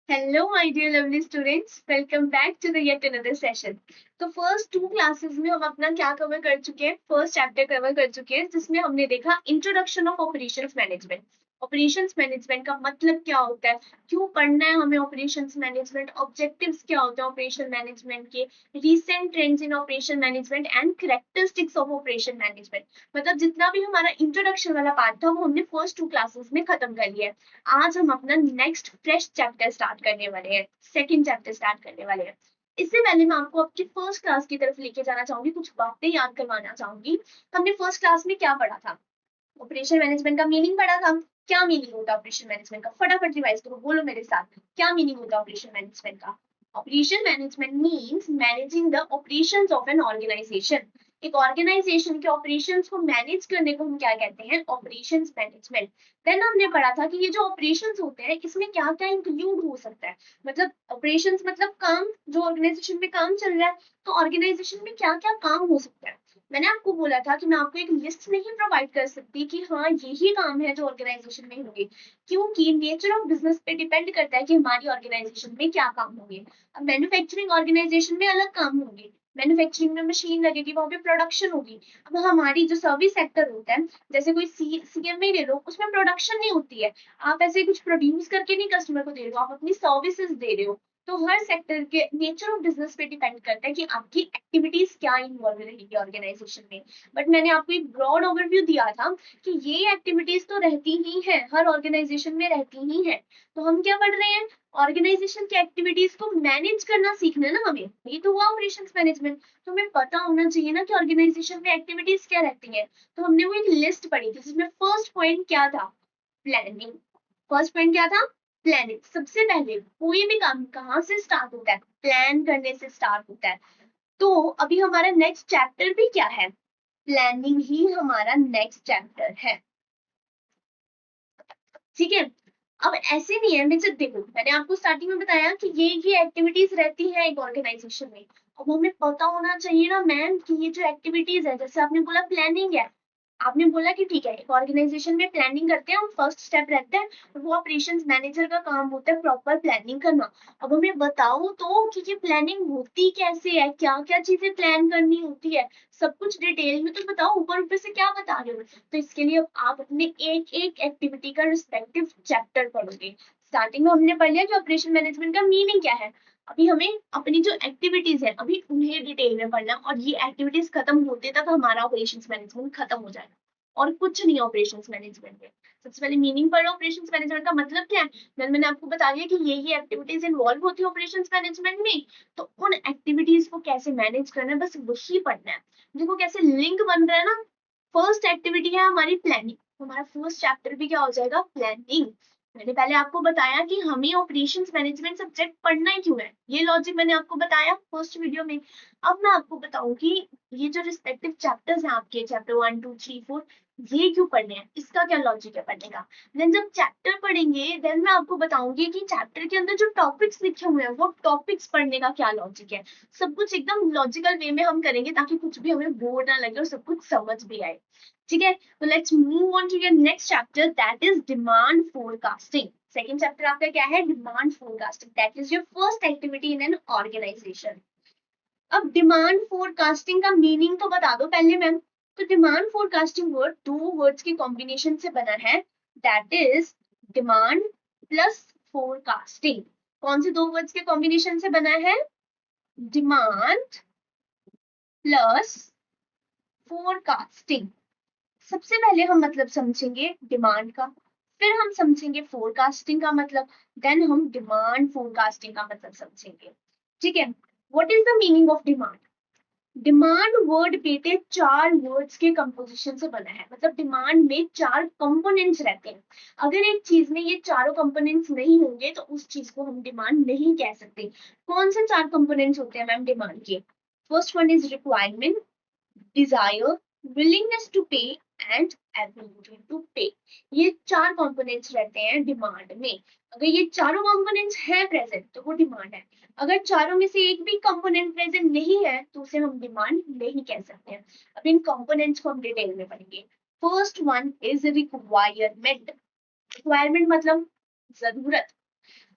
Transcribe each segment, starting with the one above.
Hello, my dear lovely students. Welcome back to the yet another session. तो first two classes में हम अपना क्या कवर कर चुके हैं, फर्स्ट चैप्टर कवर कर चुके हैं जिसमें हमने देखा introduction of operations management. Operations management का मतलब क्या होता है, क्यों पढ़ना है हमें ऑपरेशंस मैनेजमेंट, ऑब्जेक्टिव्स क्या होते हैं ऑपरेशन मैनेजमेंट के, recent trends in operation management and characteristics of operation management. मतलब जितना भी हमारा इंट्रोडक्शन वाला पार्ट था वो हमने फर्स्ट टू क्लासेस में खत्म कर लिया है। आज हम अपना नेक्स्ट फ्रेश चैप्टर स्टार्ट करने वाले हैं, सेकंड चैप्टर स्टार्ट करने वाले हैं। इससे पहले मैं आपको आपकी फर्स्ट क्लास की तरफ लेके जाना चाहूंगी, कुछ बातें याद करवाना चाहूंगी। हमने फर्स्ट क्लास में क्या पढ़ा था, ऑपरेशन मैनेजमेंट का मीनिंग पढ़ा था। क्या मीनिंग होता है ऑपरेशन मैनेजमेंट का, फटाफट रिवाइज करो, बोलो मेरे साथ, क्या मीनिंग होता है ऑपरेशन मैनेजमेंट का। Operation management means managing the operations of an organisation. एक ऑर्गेनाइजेशन के ऑपरेशंस को मैनेज करने को हम क्या कहते हैं, ऑपरेशंस मैनेजमेंट। देन हमने पढ़ा था कि ये जो ऑपरेशंस होते हैं इसमें क्या क्या इंक्लूड हो सकता है। मतलब ऑपरेशंस मतलब काम, जो ऑर्गेनाइजेशन में काम चल रहा है, तो ऑर्गेनाइजेशन में क्या क्या काम हो सकता है। मैंने आपको बोला था कि मैं आपको एक लिस्ट नहीं प्रोवाइड कर सकती कि हाँ यही काम है जो ऑर्गेनाइजेशन में होंगे, क्योंकि नेचर ऑफ बिजनेस पे डिपेंड करता है कि हमारी ऑर्गेनाइजेशन में क्या काम होंगे। अब मैन्युफैक्चरिंग ऑर्गेनाइजेशन में अलग काम होंगे, मैन्युफैक्चरिंग में मशीन लगेगी, वहां पे प्रोडक्शन होगी। अब हमारी जो सर्विस सेक्टर होता है, जैसे कोई सीएमए ले लो, उसमें प्रोडक्शन नहीं होती है। आप ऐसे कुछ प्रोड्यूस करके नहीं कस्टमर को दे रहे हो, आप अपनी सर्विसेज दे रहे हो। तो हर सेक्टर के नेचर ऑफ बिजनेस पे डिपेंड करता है कि आपकी एक्टिविटीज क्या इन्वॉल्व रहेगी ऑर्गेनाइजेशन में। बट मैंने आपको एक ब्रॉड ओवरव्यू दिया था कि ये एक्टिविटीज तो रहती ही है, हर ऑर्गेनाइजेशन में रहती ही है। तो हम क्या पढ़ रहे हैं, ऑर्गेनाइजेशन की एक्टिविटीज को मैनेज करना सीखना है ना हमें, ये तो हुआ ऑपरेशंस मैनेजमेंट। तो हमें पता होना चाहिए ना कि ऑर्गेनाइजेशन में एक्टिविटीज क्या रहती है। तो हमने वो एक लिस्ट पढ़ी थी जिसमें फर्स्ट पॉइंट क्या था, प्लानिंग। फर्स्ट पॉइंट क्या था, प्लानिंग। सबसे पहले कोई भी काम कहाँ से स्टार्ट होता है, प्लान करने से स्टार्ट होता है। तो अभी हमारा नेक्स्ट चैप्टर भी क्या है, प्लानिंग ही हमारा नेक्स्ट चैप्टर है। ठीक है। अब ऐसे नहीं है, मैं देखो मैंने आपको स्टार्टिंग में बताया कि ये एक्टिविटीज रहती है एक ऑर्गेनाइजेशन में। अब हमें पता होना चाहिए ना मैम कि ये जो एक्टिविटीज है, जैसे आपने बोला प्लानिंग है, आपने बोला कि ठीक है एक ऑर्गेनाइजेशन में प्लानिंग करते हैं हम, फर्स्ट स्टेप रहता है, और वो ऑपरेशंस मैनेजर का काम होता है प्रॉपर प्लानिंग करना। अब हमें बताओ तो कि ये प्लानिंग होती कैसे है, क्या क्या चीजें प्लान करनी होती है, सब कुछ डिटेल में तो बताओ, ऊपर ऊपर से क्या बता रहे हो। तो इसके लिए आप अपने एक एक एक्टिविटी का रिस्पेक्टिव चैप्टर पढ़ोगे। स्टार्टिंग में हमने पढ़ लिया कि ऑपरेशन मैनेजमेंट का मीनिंग क्या है। अभी हमें अपनी जो एक्टिविटीज है अभी उन्हें डिटेल में पढ़ना, और ये एक्टिविटीज खत्म होते तक हमारा ऑपरेशंस मैनेजमेंट खत्म हो जाएगा। और कुछ नहीं ऑपरेशंस मैनेजमेंट में। सबसे पहले मीनिंग पढ़ो ऑपरेशंस मैनेजमेंट का मतलब क्या है। मैंने आपको बता दिया कि ये एक्टिविटीज इन्वॉल्व होती है ऑपरेशंस मैनेजमेंट में। तो उन एक्टिविटीज को कैसे मैनेज करना है, बस वही पढ़ना है। देखो कैसे लिंक बन रहा है ना। फर्स्ट एक्टिविटी है हमारी प्लानिंग, हमारा फर्स्ट चैप्टर भी क्या हो जाएगा, प्लानिंग। मैंने पहले आपको बताया कि हमें ऑपरेशंस मैनेजमेंट सब्जेक्ट पढ़ना ही क्यों है, ये लॉजिक मैंने आपको बताया फर्स्ट वीडियो में। अब मैं आपको बताऊं कि ये जो रिस्पेक्टिव चैप्टर्स हैं आपके, चैप्टर 1 2 3 4, ये क्यों पढ़ने हैं, इसका क्या लॉजिक है पढ़ने का। देन जब चैप्टर पढ़ेंगे देन मैं आपको बताऊंगी कि चैप्टर के अंदर जो टॉपिक्स लिखे हुए हैं वो टॉपिक्स पढ़ने का क्या लॉजिक है। सब कुछ एकदम लॉजिकल वे में हम करेंगे ताकि कुछ भी हमें बोर ना लगे और सब कुछ समझ भी आए। ठीक है, तो let's move on to your next chapter, that is demand forecasting. Second chapter आपका क्या है, demand forecasting, that is your first activity in an organisation. अब डिमांड फोरकास्टिंग का मीनिंग तो बता दो पहले मैम। तो डिमांड फोरकास्टिंग वर्ड दो वर्ड्स के कॉम्बिनेशन से बना है, that is demand plus forecasting. कौन से दो वर्ड्स के कॉम्बिनेशन से बना है, डिमांड प्लस फोरकास्टिंग। सबसे पहले हम मतलब समझेंगे डिमांड का, फिर हम समझेंगे फोरकास्टिंग का मतलब, देन हम डिमांड फोरकास्टिंग का मतलब समझेंगे। ठीक है, what is the meaning of demand. Demand word बेटे चार वर्ड्स के कंपोजिशन से बना है, मतलब डिमांड में चार कंपोनेंट्स रहते हैं। अगर एक चीज में ये चारों कंपोनेंट्स नहीं होंगे तो उस चीज को हम डिमांड नहीं कह सकते। कौन से चार कंपोनेंट्स होते हैं मैम डिमांड के, first one is requirement, desire, willingness to pay and ability to pay. ये चार कंपोनेंट्स रहते हैं डिमांड में। अगर ये चारों कंपोनेंट्स हैं प्रेजेंट तो वो डिमांड है। अगर चारों में से एक भी कंपोनेंट प्रेजेंट नहीं है तो उसे हम डिमांड नहीं कह सकते हैं। अब इन कंपोनेंट्स को हम डिटेल में पढ़ेंगे। First one is requirement. Requirement मतलब जरूरत।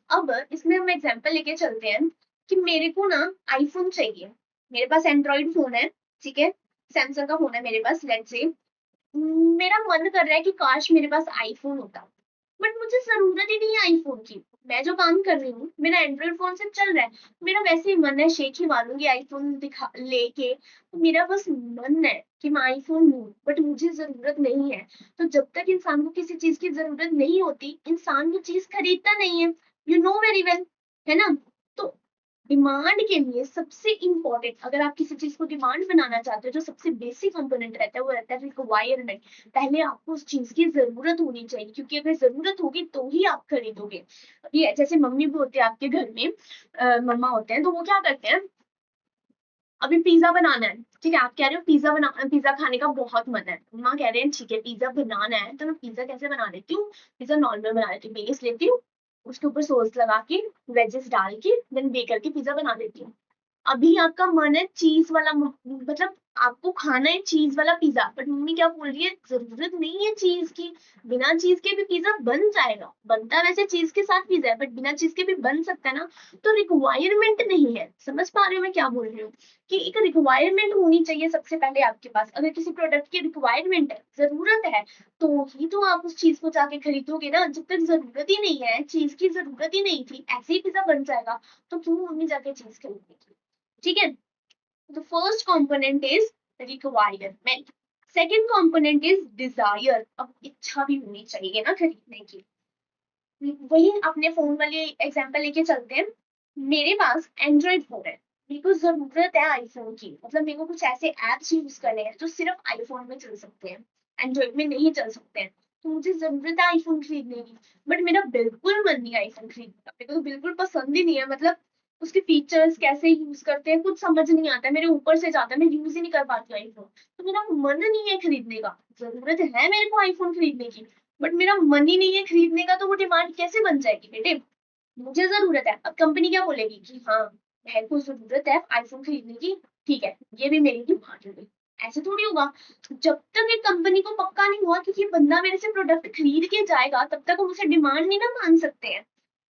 अब इसमें हम एग्जांपल लेके चलते हैं कि मेरे को ना आईफोन चाहिए, मेरे पास एंड्रॉइड फोन है, ठीक है, सैमसंग का फोन है मेरे पास, लेट्स से मेरा मन कर रहा है कि काश मेरे पास आईफोन होता, बट मुझे जरूरत ही नहीं है आईफोन की। मैं जो काम कर रही हूँ मेरा एंड्रॉइड फोन से चल रहा है, मेरा वैसे ही मन है शेख ही मारूंगी आईफोन दिखा लेके, तो मेरा बस मन है कि मैं आईफोन लूं, बट मुझे जरूरत नहीं है। तो जब तक इंसान को किसी चीज की जरूरत नहीं होती, इंसान वो चीज खरीदता नहीं है, यू नो वेरी वेल, है ना। तो डिमांड के लिए सबसे इंपॉर्टेंट, अगर आप किसी चीज को डिमांड बनाना चाहते हो, जो सबसे बेसिक कंपोनेंट रहता है वो रहता है रिक्वायरमेंट। पहले आपको उस चीज की जरूरत होनी चाहिए, क्योंकि अगर जरूरत होगी तो ही आप खरीदोगे। ये जैसे मम्मी भी होते हैं आपके घर में, मम्मा होते हैं, तो वो क्या करते हैं, अभी पिज्जा बनाना है, ठीक है, आप कह रहे हो पिज्जा खाने का बहुत मन है, मम्मा कह रहे हैं ठीक है पिज्जा बनाना है, तो मैं पिज्जा कैसे बना लेती हूँ, पिज्जा नॉर्मल बना लेती हूँ, बेस लेती हूँ, उसके ऊपर सॉस लगा के वेजेस डाल के देन बेक करके पिज्जा बना लेती हूँ। अभी आपका मन है चीज वाला, मतलब आपको खाना है चीज वाला पिज्जा, बट मम्मी क्या बोल रही है, जरूरत नहीं है चीज की, बिना चीज के भी पिज्जा बन जाएगा, बनता है वैसे चीज के साथ पिज्जा है, बट बिना चीज के भी बन सकता है ना। तो रिक्वायरमेंट नहीं है, समझ पा रहे हो मैं क्या बोल रही हूँ, कि एक रिक्वायरमेंट होनी चाहिए सबसे पहले आपके पास। अगर किसी प्रोडक्ट की रिक्वायरमेंट है, जरूरत है, तो ही तो आप उस चीज को जाके खरीदोगे ना। जब तक जरूरत ही नहीं है, चीज की जरूरत ही नहीं थी, ऐसे ही पिज्जा बन जाएगा, तो क्यों मम्मी जाके चीज खरीदेगी, ठीक है। The first component is requirement. Second component is desire. अब इच्छा भी होनी चाहिए ना खरीदने की। वही अपने फोन वाले एग्जांपल लेके चलते हैं। मेरे पास एंड्रॉइड फोन है, मेरे को जरूरत है आईफोन की, मतलब मेरे को कुछ ऐसे एप्स यूज करने हैं जो सिर्फ आईफोन में चल सकते हैं, एंड्रॉइड में नहीं चल सकते हैं, तो मुझे जरूरत है आईफोन खरीदने की। बट मेरा बिल्कुल मन नहीं है आईफोन खरीदने का, मेरे को तो बिल्कुल पसंद ही नहीं है, मतलब उसके फीचर्स कैसे यूज करते हैं कुछ समझ नहीं आता, मेरे ऊपर से जाता है, मैं यूज ही नहीं कर पाती आईफोन, तो मेरा मन नहीं है खरीदने का। जरूरत है मेरे को आईफोन खरीदने की, बट मेरा मन ही नहीं है खरीदने का, तो वो डिमांड कैसे बन जाएगी बेटे। मुझे जरूरत है, अब कंपनी क्या बोलेगी कि हाँ बहन को जरूरत है आईफोन खरीदने की, ठीक है ये भी मेरी डिमांड होगी, ऐसे थोड़ी होगा। जब तक एक कंपनी को पक्का नहीं हुआ कि ये बंदा मेरे से प्रोडक्ट खरीद के जाएगा, तब तक हम उसे डिमांड नहीं ना मान सकते हैं,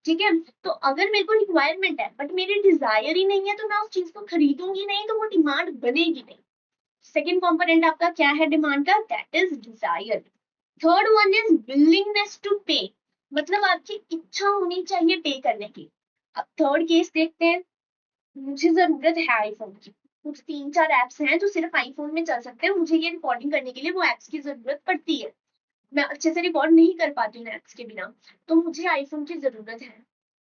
ठीक है। तो अगर मेरे को रिक्वायरमेंट है बट मेरी डिजायर ही नहीं है, तो मैं उस चीज को खरीदूंगी नहीं, तो वो डिमांड बनेगी नहीं। सेकेंड कंपोनेंट आपका क्या है डिमांड का, that is desire. Third one is willingness to pay, मतलब आपकी इच्छा होनी चाहिए पे करने की। अब थर्ड केस देखते हैं। मुझे जरूरत है आईफोन की, कुछ 3-4 एप्स हैं जो सिर्फ आईफोन में चल सकते हैं, मुझे ये रिकॉर्डिंग करने के लिए वो एप्स की जरूरत पड़ती है, मैं अच्छे से रिकॉर्ड नहीं कर पाती हूँ एप्स के बिना, तो मुझे आईफोन की जरूरत है।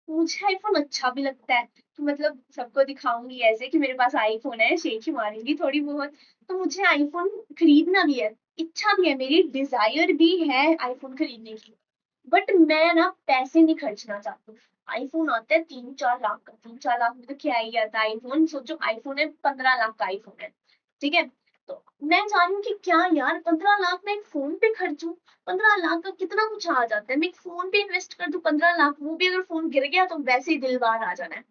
मुझे आईफोन अच्छा भी लगता है, तो मतलब सबको दिखाऊंगी ऐसे कि मेरे पास आईफोन है, शेख ही मारूंगी थोड़ी बहुत। तो मुझे आईफोन खरीदना भी है, इच्छा भी है, मेरी डिजायर भी है आईफोन खरीदने की, बट मैं ना पैसे नहीं खर्चना चाहती। आईफोन आता है 3-4 लाख का, 3-4 लाख में तो क्या ही आता है आईफोन, सोचो आईफोन है 15 लाख का आईफोन है, ठीक है। तो मैं चाह रही हूँ कि क्या यार 15 लाख में एक फोन पे खर्चूं, 15 लाख का कितना कुछ आ जाता है, मैं एक फोन पे इन्वेस्ट कर दूं 15 लाख, वो भी अगर फोन गिर गया तो वैसे ही दिल बाहर आ जाना है,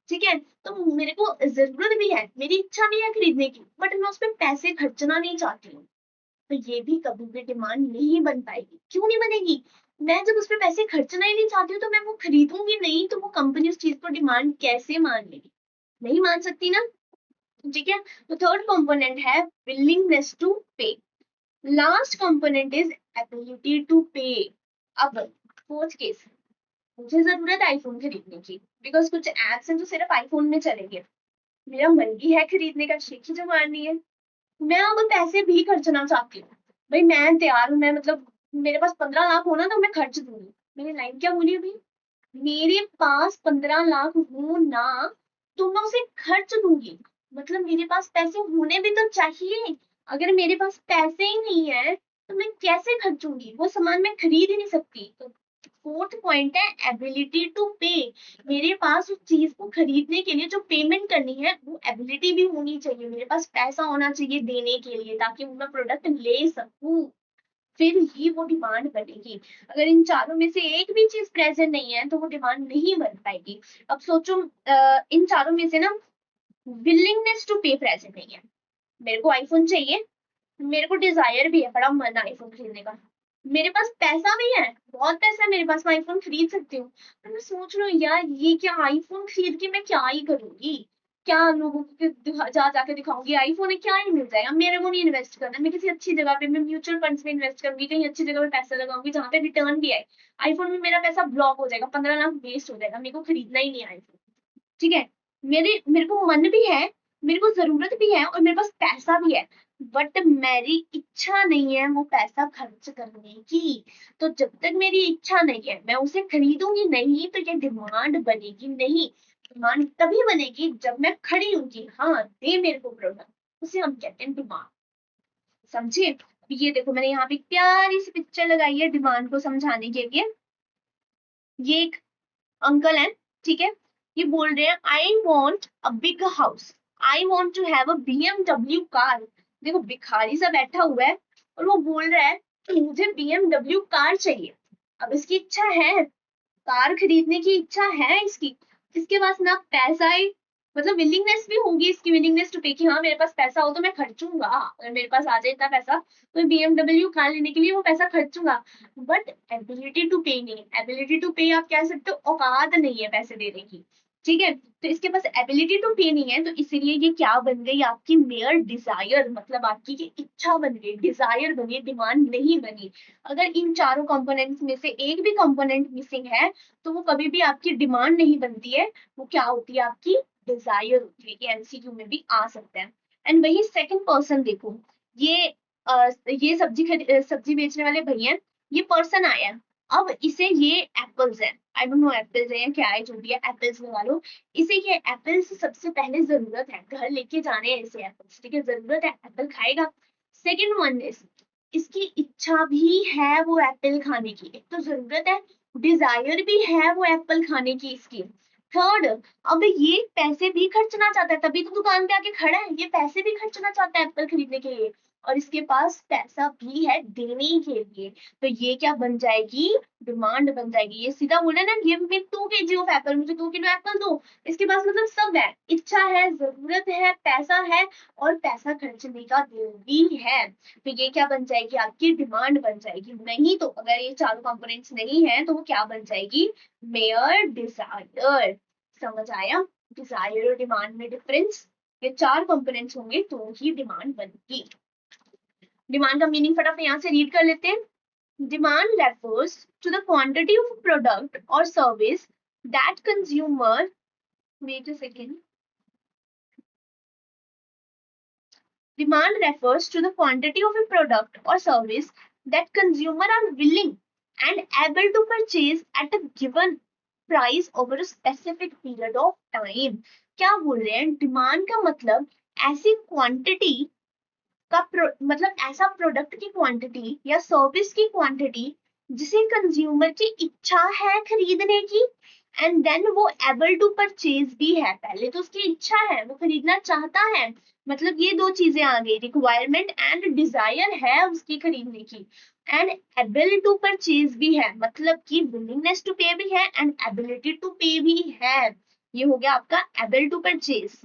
ठीक है। तो मेरे को जरूरत भी है, मेरी इच्छा भी है खरीदने की, बट मैं उस पर पैसे खर्चना नहीं चाहती हूँ, तो ये भी कभी भी डिमांड नहीं बन पाएगी। क्यों नहीं बनेगी, मैं जब उस पर पैसे खर्चना ही नहीं चाहती हूँ, तो मैं वो खरीदूंगी नहीं, तो वो कंपनी उस चीज को डिमांड कैसे मान लेगी, नहीं मान सकती ना, ठीक है। तो थर्ड कंपोनेंट है willingness to pay. Last component is ability to pay. अब फोर्थ केस, मुझे जरूरत है आईफोन खरीदने की, बिकॉज कुछ एप्स हैं जो सिर्फ आईफोन में चलेंगे, मेरा मन भी है खरीदने का, शेख ही जुबान नहीं है, मैं अब पैसे भी खर्चना चाहती हूँ। भाई मैं तैयार हूँ, मैं मतलब मेरे पास 15 लाख होना तो मैं खर्च दूंगी। मेरी लाइन क्या बोली अभी, मेरे पास 15 लाख हो ना, तो मैं उसे खर्च दूंगी, मतलब मेरे पास पैसे होने भी तो चाहिए। अगर मेरे पास पैसे ही नहीं है तो मैं कैसे खर्चूंगी, वो सामान मैं खरीद ही नहीं सकती। तो फोर्थ पॉइंट है एबिलिटी टू पे, मेरे पास उस चीज को खरीदने के लिए जो पेमेंट करनी है वो एबिलिटी भी होनी चाहिए, मेरे पास पैसा होना चाहिए देने के लिए, ताकि मैं प्रोडक्ट ले सकूं, फिर ही वो डिमांड बनेगी। अगर इन चारों में से एक भी चीज प्रेजेंट नहीं है तो वो डिमांड नहीं बन पाएगी। अब सोचो इन चारों में से ना विलिंगनेस टू पे प्रेजेंट नहीं है, मेरे को आईफोन चाहिए, मेरे को डिजायर भी है, बड़ा मन है आईफोन खरीदने का, मेरे पास पैसा भी है, बहुत पैसा है मेरे पास, मैं आईफोन खरीद सकती हूँ। पर मैं सोच रही हूँ यार ये क्या आईफोन खरीद के मैं क्या ही करूंगी, क्या लोगों को जा जाके दिखाऊंगी आईफोन है, क्या ही मिल जाएगा, मेरे को नहीं इन्वेस्ट करना, मैं किसी अच्छी जगह पे, मैं म्यूचुअल फंड्स में इन्वेस्ट करूंगी, कहीं अच्छी जगह पे पैसा लगाऊंगी जहाँ पे रिटर्न भी आए। आईफोन में मेरा पैसा ब्लॉक हो जाएगा, 15 लाख वेस्ट हो जाएगा, मेरे को खरीदना ही नहीं आईफोन। ठीक है, मेरे को मन भी है, मेरे को जरूरत भी है और मेरे पास पैसा भी है, बट मेरी इच्छा नहीं है वो पैसा खर्च करने की। तो जब तक मेरी इच्छा नहीं है मैं उसे खरीदूंगी नहीं, तो ये डिमांड बनेगी नहीं। डिमांड तभी बनेगी जब मैं खड़ी हूँ कि हाँ दे मेरे को प्रोडक्ट, उसे हम कहते हैं डिमांड। समझे? अभी ये देखो मैंने यहाँ पे एक प्यारी सी पिक्चर लगाई है डिमांड को समझाने के लिए। ये एक अंकल है, ठीक है, ये बोल रहे हैं I want a big house, I want to have a BMW car. देखो भिखारी सा बैठा हुआ है और वो बोल रहा है कि मुझे BMW कार चाहिए। अब इसकी इच्छा है, कार खरीदने की इच्छा है इसकी, इसके पास ना पैसा है, मतलब विलिंगनेस भी होगी इसकी, विलिंगनेस टू पे कि हाँ मेरे पास पैसा हो तो मैं खर्चूंगा, अगर मेरे पास आ जाए इतना पैसा तो BMW कार लेने के लिए वो पैसा खर्चूंगा। बट एबिलिटी टू पे नहीं, एबिलिटी टू पे आप कह सकते हो औकात नहीं है पैसे देने की। ठीक है, तो इसके पास एबिलिटी टू पे नहीं है, तो इसीलिए ये क्या बन गई आपकी मेयर डिजायर, मतलब आपकी ये इच्छा बन गई, डिजायर बनी, डिमांड नहीं बनी। अगर इन चारों कंपोनेंट्स में से एक भी कंपोनेंट मिसिंग है तो वो कभी भी आपकी डिमांड नहीं बनती है, वो क्या होती है आपकी डिजायर होती है। ये एमसीक्यू में भी आ सकता है। एंड वही सेकंड पर्सन देखो, ये ये सब्जी बेचने वाले भैया, ये पर्सन आया है, अब इसे ये एप्पल्स है, आई डोंट नो एप्पल्स है या क्या है, जो भी है एप्पल्स लगा लो, इसे ये एप्पल्स सबसे पहले जरूरत है, घर लेके जाने हैं इसे एप्पल्स, ठीक है, जरूरत है एप्पल खाएगा। सेकंड वन इज इसकी इच्छा भी है वो एप्पल खाने की, एक तो जरूरत है, डिजायर भी है वो एप्पल खाने की इसकी। थर्ड, अब ये पैसे भी खर्चना चाहता है, तभी तो दुकान पे आके खड़ा है, ये पैसे भी खर्चना चाहता है एप्पल खरीदने के लिए, और इसके पास पैसा भी है देने के लिए। तो ये क्या बन जाएगी, डिमांड बन जाएगी। ये सीधा बोले ना give me 2 kg of Apple, मुझे 2 किलो एप्पल दो, इसके पास मतलब सब है, इच्छा है, जरूरत है, पैसा है, और पैसा खर्चने का दिल भी है। तो ये क्या बन जाएगी आपकी डिमांड बन जाएगी। नहीं तो अगर ये चारों कंपोनेंट्स नहीं है तो वो क्या बन जाएगी, मेयर डिजायर। समझ आया डिजायर और डिमांड में डिफरेंस? ये चार कंपोनेंट्स होंगे तो ही डिमांड बनेगी। डिमांड का मीनिंग फटाफट यहाँ से रीड कर लेते हैं। Demand refers to the quantity of product और service that consumer, wait a second, demand refers to the quantity of a product or service that consumer are willing and able to purchase at a given price over a specific period of time। क्या बोल रहे हैं, demand का मतलब ऐसी quantity का मतलब ऐसा प्रोडक्ट की क्वांटिटी या सर्विस की क्वांटिटी जिसे कंज्यूमर की इच्छा है खरीदने की, एंड देन वो एबल टू परचेज भी है, पहले तो उसकी इच्छा है वो खरीदना चाहता है, मतलब ये दो चीजें आ गई, रिक्वायरमेंट एंड डिजायर है उसकी खरीदने की, एंड एबल टू परचेज भी है, मतलब कि विलिंगनेस टू पे भी है एंड एबिलिटी टू पे भी है। ये हो गया आपका एबल टू परचेज,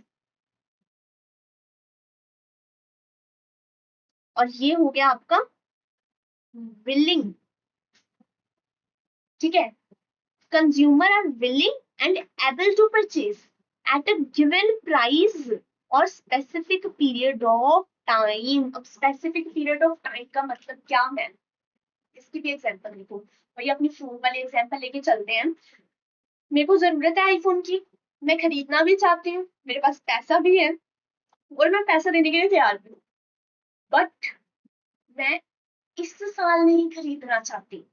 और ये हो गया आपका विलिंग। ठीक है, consumer are willing and able to purchase at a given price or specific period of time। अब specific period of time का मतलब क्या है, इसकी भी एग्जांपल देखो, और ये अपनी फोन वाले एग्जांपल लेके चलते हैं। मेरे को जरूरत है आईफोन की, मैं खरीदना भी चाहती हूँ, मेरे पास पैसा भी है और मैं पैसा देने के लिए तैयार भी हूँ, बट मैं इस साल नहीं खरीदना चाहती,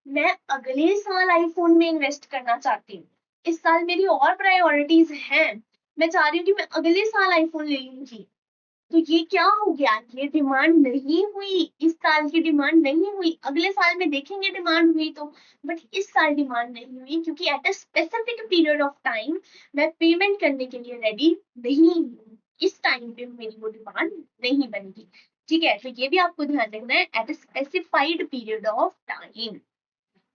मैं अगले साल आईफोन में इन्वेस्ट करना चाहती हूँ, इस साल मेरी और प्रायोरिटीज हैं, मैं चाह रही हूँ कि मैं अगले साल आईफोन ले लूंगी। तो ये क्या हो गया, ये डिमांड नहीं हुई, इस साल की डिमांड नहीं हुई, अगले साल में देखेंगे डिमांड हुई तो, बट इस साल डिमांड नहीं हुई क्योंकि at a specific period of time मैं पेमेंट करने के लिए रेडी नहीं हूँ, इस टाइम पे मेरी वो डिमांड नहीं बनेगी। ठीक है, तो ये भी आपको ध्यान रखना है, at a specified period of time.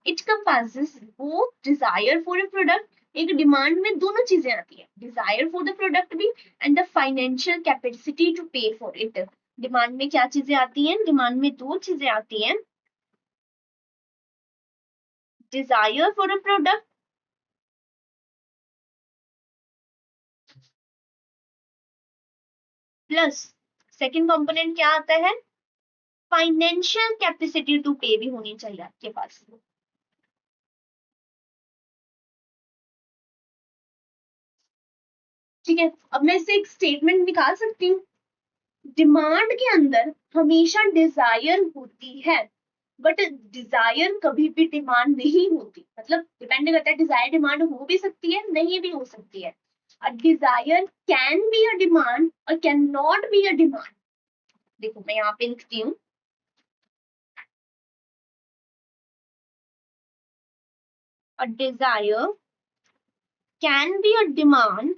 It encompasses both desire for a product, एक डिमांड में दोनों चीजें आती है, डिजायर फॉर द प्रोडक्ट भी and the financial capacity to pay for it. Demand में क्या चीजें आती हैं, डिमांड में दो चीजें आती हैं, Dzire for a product plus second component क्या आता है, फाइनेंशियल कैपेसिटी टू पे भी होनी चाहिए आपके पास। ठीक है, अब मैं इससे एक स्टेटमेंट निकाल सकती हूँ, डिमांड के अंदर हमेशा डिजायर होती है, बट डिजायर कभी भी डिमांड नहीं होती। मतलब डिपेंड करता है, डिजायर डिमांड हो भी सकती है, नहीं भी हो सकती है। A desire can be a demand और can not be a demand. देखो मैं यहाँ पे लिखती हूँ, a desire can be a demand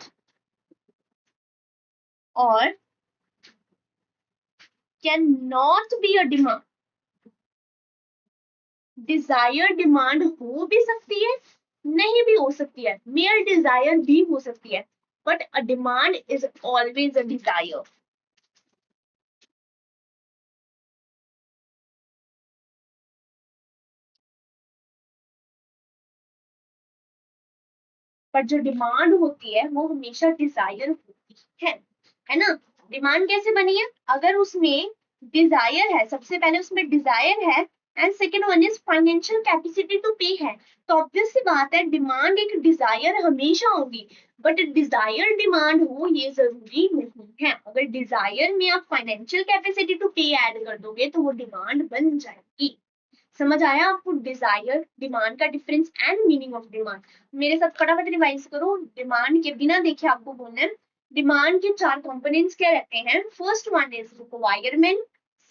और can not be a demand. Desire demand हो भी सकती है, नहीं भी हो सकती है, मेयर डिजायर भी हो सकती है, but a demand is always a desire. पर जो डिमांड होती है वो हमेशा डिजायर होती है ना। डिमांड कैसे बनी है, अगर उसमें डिजायर है, सबसे पहले उसमें डिजायर है and second one is financial capacity to pay है, तो ऑब्वियस सी बात है डिमांड एक डिजायर हमेशा होगी, बट डिजायर डिमांड हो ये जरूरी नहीं है। अगर डिजायर में आप फाइनेंशियल कैपेसिटी टू पे ऐड कर दोगे तो वो डिमांड बन जाएगी। समझ आया आपको डिजायर डिमांड का difference and meaning of demand. मेरे साथ फटाफट रिवाइज करो, डिमांड के बिना देखे आपको बोलना है, डिमांड के चार कंपोनेंट्स क्या रहते हैं, first one is requirement,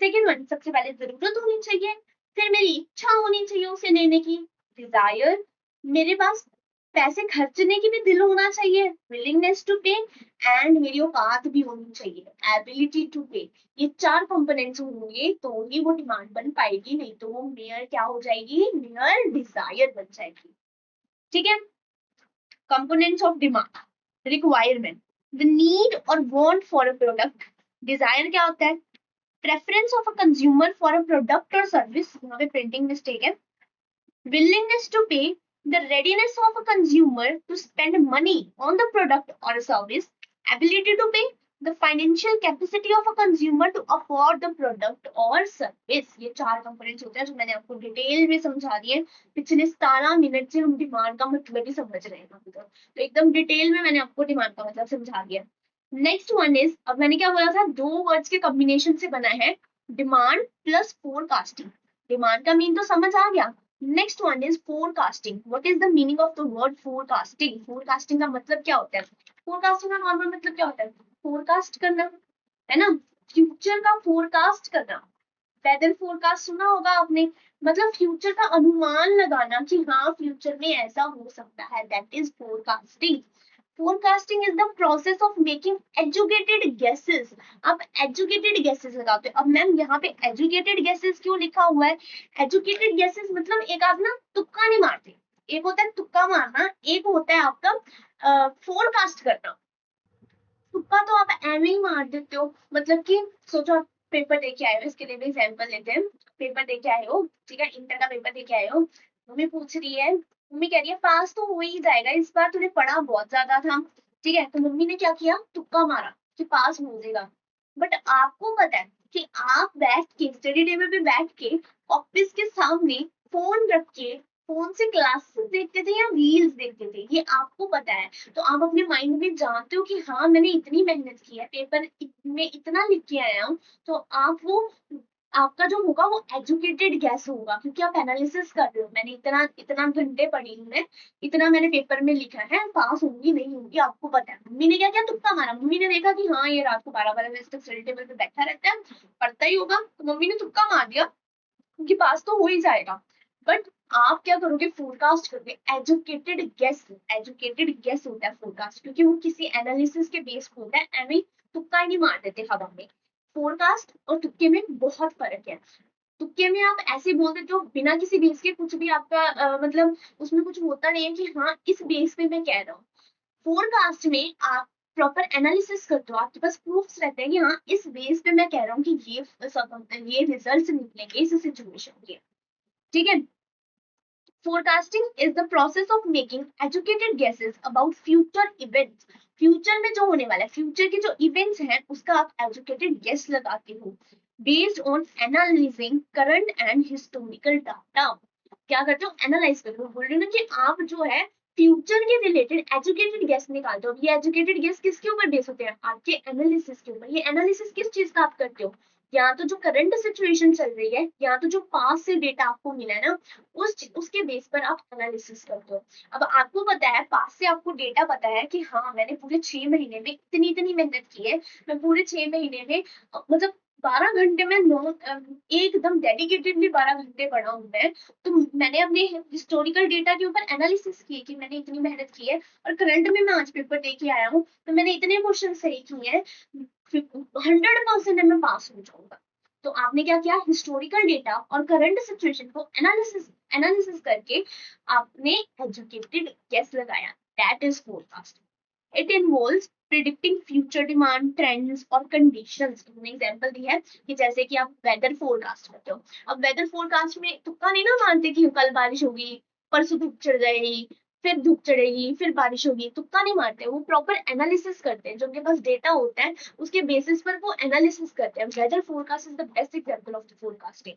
second one सबसे पहले जरूरत होनी चाहिए, फिर मेरी इच्छा होनी चाहिए उसे लेने की, डिजायर, मेरे पास पैसे खर्चने की भी दिल होना चाहिए, विलिंगनेस टू पे, एंड मेरी औकात भी होनी चाहिए, एबिलिटी टू पे। ये चार कंपोनेंट्स होंगे तो ही वो डिमांड बन पाएगी, नहीं तो वो मेयर क्या हो जाएगी, मेयर डिजायर बन जाएगी। ठीक है, components of demand, requirement, the need और want for a product. Desire क्या होता है, preference of a consumer for a product और सर्विस, यहाँ पे प्रिंटिंग मिस्टेक है, willingness to pay, the readiness of a consumer to spend money on the product or service, ability to pay, the financial capacity of a consumer to afford the product or service। ये चार components होते हैं जो मैंने आपको detail में समझा दिए। पिछले 17 मिनट से हम डिमांड का मतलब ही समझ रहे हैं अभी तक, तो एकदम डिटेल में मैंने आपको डिमांड का मतलब समझा दिया। नेक्स्ट वन इज, अब मैंने क्या बोला था, दो वर्ड्स के कॉम्बिनेशन से बना है, डिमांड प्लस फोरकास्टिंग। डिमांड का मीन तो समझ आ गया। Next one is forecasting. What is the meaning of the word forecasting? Forecasting का मतलब क्या होता है? फोरकास्टिंग का नॉर्मल मतलब क्या होता है, फोरकास्ट करना, है ना, फ्यूचर का फोरकास्ट करना। वेदर फोरकास्ट सुना होगा आपने, मतलब फ्यूचर का अनुमान लगाना कि हाँ फ्यूचर में ऐसा हो सकता है, that is forecasting. Forecasting is the process of making educated guesses. आप एजुकेटेड गेसेस लगाते हो। अब मैम यहाँ पे एजुकेटेड गेसेस क्यों लिखा हुआ है? एजुकेटेड गेसेस मतलब एक आप ना तुक्का नहीं मारते, एक होता है तुक्का मारना, एक होता है आपका फोरकास्ट करना। तुक्का तो आप ऐਵੇਂ ही मार देते हो, मतलब कि सोचो आप पेपर दे के आए हो, इसके लिए भी एग्जाम्पल लेते हैं। पेपर दे के आए हो, ठीक है, इंटर का पेपर दे के आए हो, मम्मी पूछ रही है, मम्मी कह रही है पास तो हो ही जाएगा, इस बार तूने पढ़ा बहुत ज्यादा था, ठीक है, तो मम्मी ने क्या किया, तुक्का मारा कि पास हो जाएगा। बट आपको पता है कि आप बैठ के स्टडी टेबल पे बैठ के ऑफिस के सामने फोन रख के फोन से क्लासेस देखते थे या रील्स देखते थे, ये आपको पता है। तो आप अपने माइंड में जानते हो कि हाँ मैंने इतनी मेहनत की है, पेपर में इतना लिख के आया हूँ, तो आप वो आपका जो होगा वो एजुकेटेड गैस होगा, क्योंकि आप एनालिसिस कर रहे हो, मैंने इतना इतना घंटे पढ़ी हूँ मैं, इतना मैंने पेपर में लिखा है, पास होंगी नहीं होंगी आपको पता है। मम्मी ने क्या किया, तुक्का मारा। मम्मी ने देखा कि हाँ ये रात को 12-12 बजे तक स्टडी टेबल पे बैठा रहता है, पढ़ता ही होगा, तो मम्मी ने तुक्का मार दिया कि पास तो हो ही जाएगा। बट आप क्या करोगे, फोरकास्ट करोगे, एजुकेटेड गेस। एजुकेटेड गेस होता है फोरकास्ट, क्योंकि वो किसी एनालिसिस के बेस पे होता है, एवं तुक्का ही नहीं मार देते हवा में। फोरकास्ट और तुक्के में बहुत फर्क है। तुक्के में आप ऐसे बोल देते हो बिना किसी बेस के, कुछ भी आपका मतलब उसमें कुछ होता नहीं है कि हाँ इस बेस पे मैं कह रहा हूँ। फोरकास्ट में आप प्रॉपर एनालिसिस करते हो, आपके पास प्रूफ्स रहते हैं कि हाँ इस बेस पे मैं कह रहा हूँ कि ये रिजल्ट्स निकलेंगे इस सिचुएशन के। ठीक है, forecasting is the process of making educated guesses about future events. Future में जो होने वाला है, फ्यूचर के जो इवेंट्स हैं उसका आप एजुकेटेड गेस लगाते हो based on analysing current and historical data. क्या करते हो? एनालाइज करते हो। बोल रही हूँ ना कि आप जो है फ्यूचर के रिलेटेड एजुकेटेड गेस निकालते हो। ये एजुकेटेड गेस किसके ऊपर बेस होते हैं? आपके एनालिसिस के ऊपर। ये एनालिसिस किस चीज का आप करते हो? या तो जो करंट सिचुएशन चल रही है, या तो जो पास से डेटा आपको मिला है ना, उसके बेस पर आप एनालिसिस करते हो। अब आपको पता है, पास से आपको डेटा पता है कि हाँ मैंने पूरे 6 महीने में इतनी इतनी मेहनत की है, मैं पूरे 6 महीने में मतलब 12 घंटे में एकदम डेडिकेटेडली 12 घंटे पढ़ा हूँ मैं। तो मैंने अपने हिस्टोरिकल डेटा के ऊपर एनालिसिस की कि मैंने इतनी मेहनत की है, और करंट में मैं आज पेपर दे के आया हूँ तो मैंने इतने क्वेश्चन सही किए हैं, 100% मैं पास हो जाऊंगा। तो आपने क्या किया? हिस्टोरिकल डेटा और करंट सिचुएशन को एनालिसिस एनालिसिस करके आपने एजुकेटेड गेस लगाया। That is forecasting. It involves predicting future demand, trends और कंडीशंस। हमने एग्जांपल दिया है कि जैसे कि आप वेदर फोरकास्ट करते हो। अब वेदर फोरकास्ट में तुक्का नहीं ना मानते कि कल बारिश होगी, परसों धूप चढ़ जाएगी, फिर धूप चढ़ेगी, फिर बारिश होगी। तुक्का नहीं मारते, वो प्रॉपर एनालिसिस करते हैं। जो उनके पास डेटा होता है उसके बेसिस पर वो एनालिसिस करते हैं। Weather forecast is the best example of the forecasting.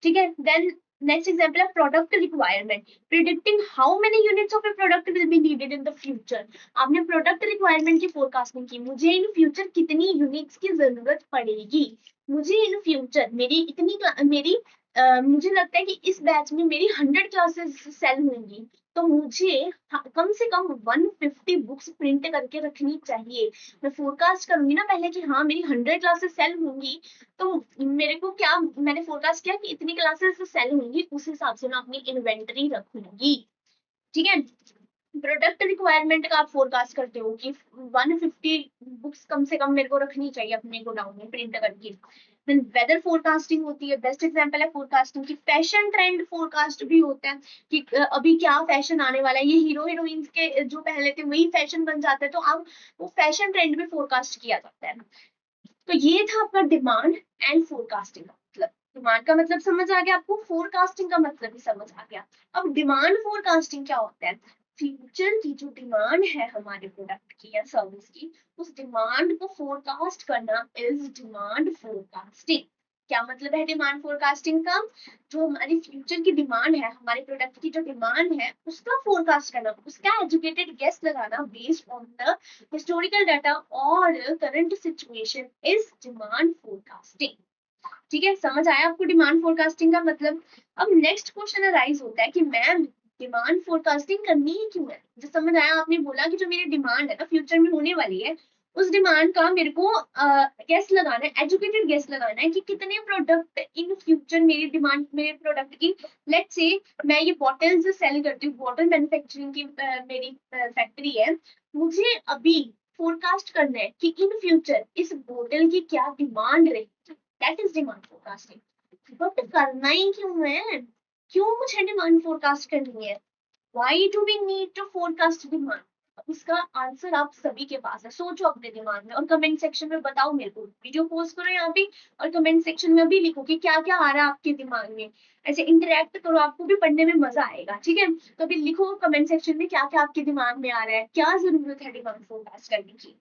ठीक है। देन नेक्स्ट एग्जांपल है product requirement, predicting how many units of a product will be needed in the future. आपने प्रोडक्ट रिक्वायरमेंट की forecasting की, मुझे in future कितनी units की जरूरत पड़ेगी, मुझे इन फ्यूचर मेरी इतनी मेरी मुझे लगता है कि इस बैच में मेरी 100 क्लासेस सेल होंगी, तो मुझे कम से कम 150 बुक्स प्रिंट करके रखनी चाहिए। मैं फोरकास्ट करूंगी ना पहले कि हाँ मेरी 100 क्लासेस सेल होंगी, तो मेरे को क्या, मैंने फोरकास्ट किया कि इतनी क्लासेस सेल होंगी, उस हिसाब से मैं अपनी इन्वेंटरी रखूंगी। ठीक है। प्रोडक्ट रिक्वायरमेंट का आप फोरकास्ट करते हो कि 150 बुक्स कम से कम मेरे को रखनी चाहिए अपने गोडाउन में प्रिंट करके। देन वेदर फोरकास्टिंग होती है, बेस्ट एग्जांपल है फोरकास्टिंग की। फैशन ट्रेंड फोरकास्ट भी होता है कि अभी क्या फैशन आने वाला है, ये हीरो हीरोइंस के जो पहले थे वही फैशन बन जाते हैं, तो आप वो फैशन ट्रेंड भी फोरकास्ट किया जाता है। तो ये था आपका डिमांड एंड फोरकास्टिंग का मतलब। डिमांड का मतलब समझ आ गया आपको, फोरकास्टिंग का मतलब भी समझ आ गया। अब डिमांड फोरकास्टिंग क्या होता है? फ्यूचर की जो डिमांड है हमारे प्रोडक्ट की या सर्विस की, उस डिमांड को फोरकास्ट करना इज डिमांड फोरकास्टिंग। क्या मतलब है डिमांड फोरकास्टिंग का? जो हमारी फ्यूचर की डिमांड है, हमारे प्रोडक्ट की जो डिमांड है उसका फोरकास्ट करना, उसका एजुकेटेड गेस लगाना based on the historical data और current situation is demand forecasting. ठीक है, समझ आया आपको डिमांड फोरकास्टिंग का मतलब? अब नेक्स्ट क्वेश्चन अराइज होता है कि मैम डिमांड फोरकास्टिंग करनी ही क्यों है? जो समझ आया, आपने बोला कि जो मेरी डिमांड है ना फ्यूचर में होने वाली है, उस डिमांड का मेरे को गेस लगाना है, एजुकेटेड गेस लगाना है कि कितने प्रोडक्ट इन फ्यूचर मेरी डिमांड, मेरे प्रोडक्ट की। लेट्स से मैं ये बॉटल्स सेल करती हूँ, बॉटल मैन्युफैक्चरिंग की मेरी फैक्ट्री है। मुझे अभी फोरकास्ट करना है कि इन फ्यूचर इस बोतल की क्या डिमांड रहेगी। That is demand forecasting. But करना ही क्यों है? क्यों मुझे डिमांड फोरकास्ट करनी है? Why do we need to forecast demand? इसका आंसर आप सभी के पास है, सोचो अपने दिमाग में और कमेंट सेक्शन में बताओ मेरे को। वीडियो पोस्ट करो यहाँ पे और कमेंट सेक्शन में भी लिखो कि क्या क्या आ रहा है आपके दिमाग में। ऐसे इंटरेक्ट करो, आपको भी पढ़ने में मजा आएगा। ठीक है, तो अभी लिखो कमेंट सेक्शन में क्या क्या आपके दिमाग में आ रहा है, क्या जरूरत है डिमांड फोरकास्ट करने की।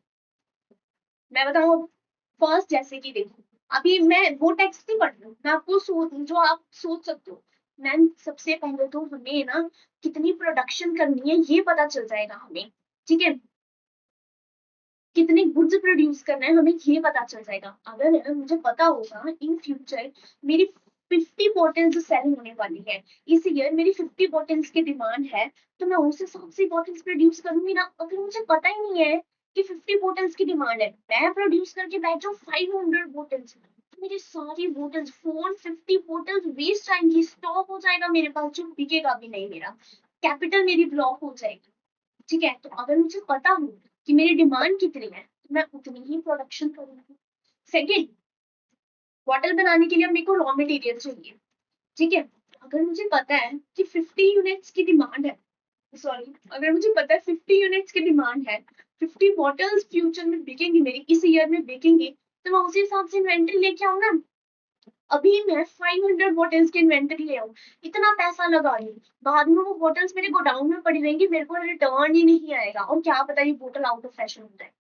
मैं बताऊँ? फर्स्ट जैसे कि देखो, अभी मैं वो टेक्स्ट नहीं पढ़ रही हूँ, मैं आपको जो आप सोच सकते हो। मैम सबसे पहले तो हमें ना कितनी प्रोडक्शन करनी है ये पता चल जाएगा हमें। ठीक है, कितने गुड्स प्रोड्यूस करना है हमें ये पता चल जाएगा। अगर मुझे पता होगा इन फ्यूचर मेरी 50 बॉटल्स सेल होने वाली है, इस ईयर मेरी 50 बॉटल्स की डिमांड है, तो मैं उस हिसाब से बॉटल्स प्रोड्यूस करूंगी ना। अगर मुझे पता ही नहीं है कि 50 बॉटल्स की डिमांड है, मैं प्रोड्यूस करके बैठ जाऊँ 500 बॉटल्स, तो मेरी सारी बॉटल्स 450 बॉटल्स वेस्ट आएंगी, स्टॉक हो जाएगा मेरे पास, जो बिकेगा भी नहीं, मेरा कैपिटल मेरी ब्लॉक हो जाएगी। ठीक है, तो अगर मुझे पता हो कि मेरी डिमांड कितनी है तो मैं उतनी ही प्रोडक्शन करूंगी। सेकेंड, बॉटल बनाने के लिए मेरे को रॉ मटेरियल चाहिए। ठीक है, अगर मुझे पता है कि 50 यूनिट्स की डिमांड है, सॉरी, अगर मुझे पता है 50 यूनिट्स की डिमांड है, 50 बॉटल्स फ्यूचर में बिकेंगी मेरी, इस ईयर में बिकेंगी, तो मैं उसी हिसाब से इन्वेंट्री लेके आऊँ ना। अभी मैं 500 बॉटल्स की इन्वेंटरी ले आऊँ, इतना पैसा लगा लूँ, बाद में वो बॉटल्स मेरे गोडाउन में पड़ी रहेंगी, मेरे को रिटर्न ही नहीं आएगा, और क्या पता ये बोतल आउट ऑफ फैशन हो जाए।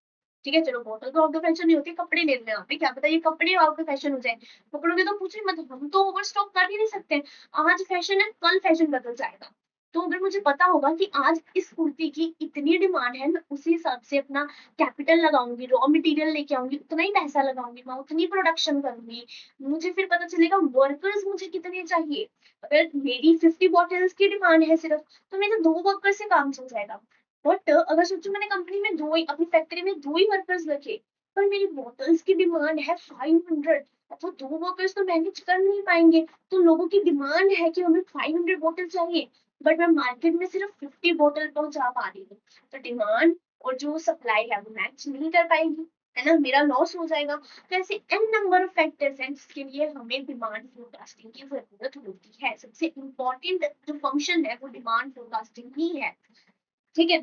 ठीक है, चलो बोतल तो आउट ऑफ फैशन नहीं होती, कपड़े ले रहे हैं आप, क्या पता ये कपड़े आउट ऑफ फैशन हो जाए। पकड़ोगे तो पूछे मत, हम तो ओवर स्टॉक कर ही नहीं सकते। आज फैशन है, कल फैशन बदल जाएगा। तो अगर मुझे पता होगा कि आज इस कुर्ती की इतनी डिमांड है, मैं उसी हिसाब से अपना कैपिटल लगाऊंगी, रॉ मटेरियल लेके आऊंगी, उतना ही पैसा लगाऊंगी, मैं उतनी प्रोडक्शन करूंगी। मुझे फिर पता चलेगा वर्कर्स मुझे कितने चाहिए। अगर मेरी 50 बॉटल्स की डिमांड है सिर्फ, तो मेरे 2 वर्कर से काम चल जाएगा। बट अगर सोचो मैंने कंपनी में दो ही, अपनी फैक्ट्री में 2 ही वर्कर्स रखे, पर मेरी बॉटल्स की डिमांड है 500, तो 2 वर्कर्स तो मैनेज कर नहीं पाएंगे। तो लोगों की डिमांड है कि हमें 500 बॉटल चाहिए, बट मैं मार्केट में सिर्फ 50 बॉटल पहुंचा पा रही हूँ। तो डिमांड और जो सप्लाई है वो मैच नहीं कर पाएगी, है ना, मेरा लॉस हो जाएगा। तो ऐसे एन नंबर ऑफ फैक्टर्स हैं जिसके लिए हमें डिमांड फोरकास्टिंग की जरूरत होती है। सबसे इंपॉर्टेंट जो फंक्शन है वो डिमांड फोरकास्टिंग ही है। ठीक है,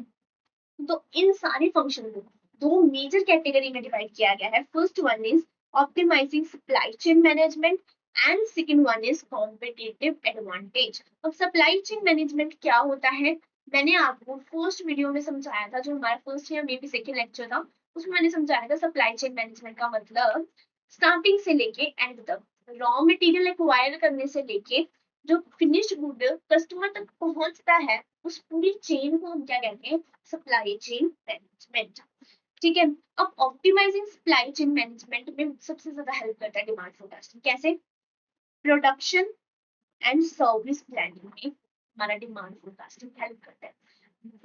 तो इन सारे फंक्शन को 2 मेजर कैटेगरी में डिवाइड किया गया है। First one is optimising supply chain management and second one is competitive advantage. अब सप्लाई चेन मैनेजमेंट क्या होता है, मैंने आपको फर्स्ट वीडियो में समझाया था, जो हमारा फर्स्ट या मे बी सेकंड लेक्चर था, उसमें मैंने समझाया था सप्लाई चेन मैनेजमेंट का मतलब स्टार्टिंग से लेके एंड तक, रॉ मटेरियल एक्वायर करने से लेके जो फिनिश्ड गुड कस्टमर तक पहुंचता है, उस पूरी चेन को हम क्या कहते हैं, सप्लाई चेन मैनेजमेंट। ठीक है, अब ऑप्टिमाइजिंग सप्लाई चेन मैनेजमेंट में सबसे ज्यादा हेल्प करता है डिमांड फोरकास्टिंग। कैसे? प्रोडक्शन एंड सर्विस प्लानिंग में हमारा डिमांड फोरकास्टिंग हेल्प करता है।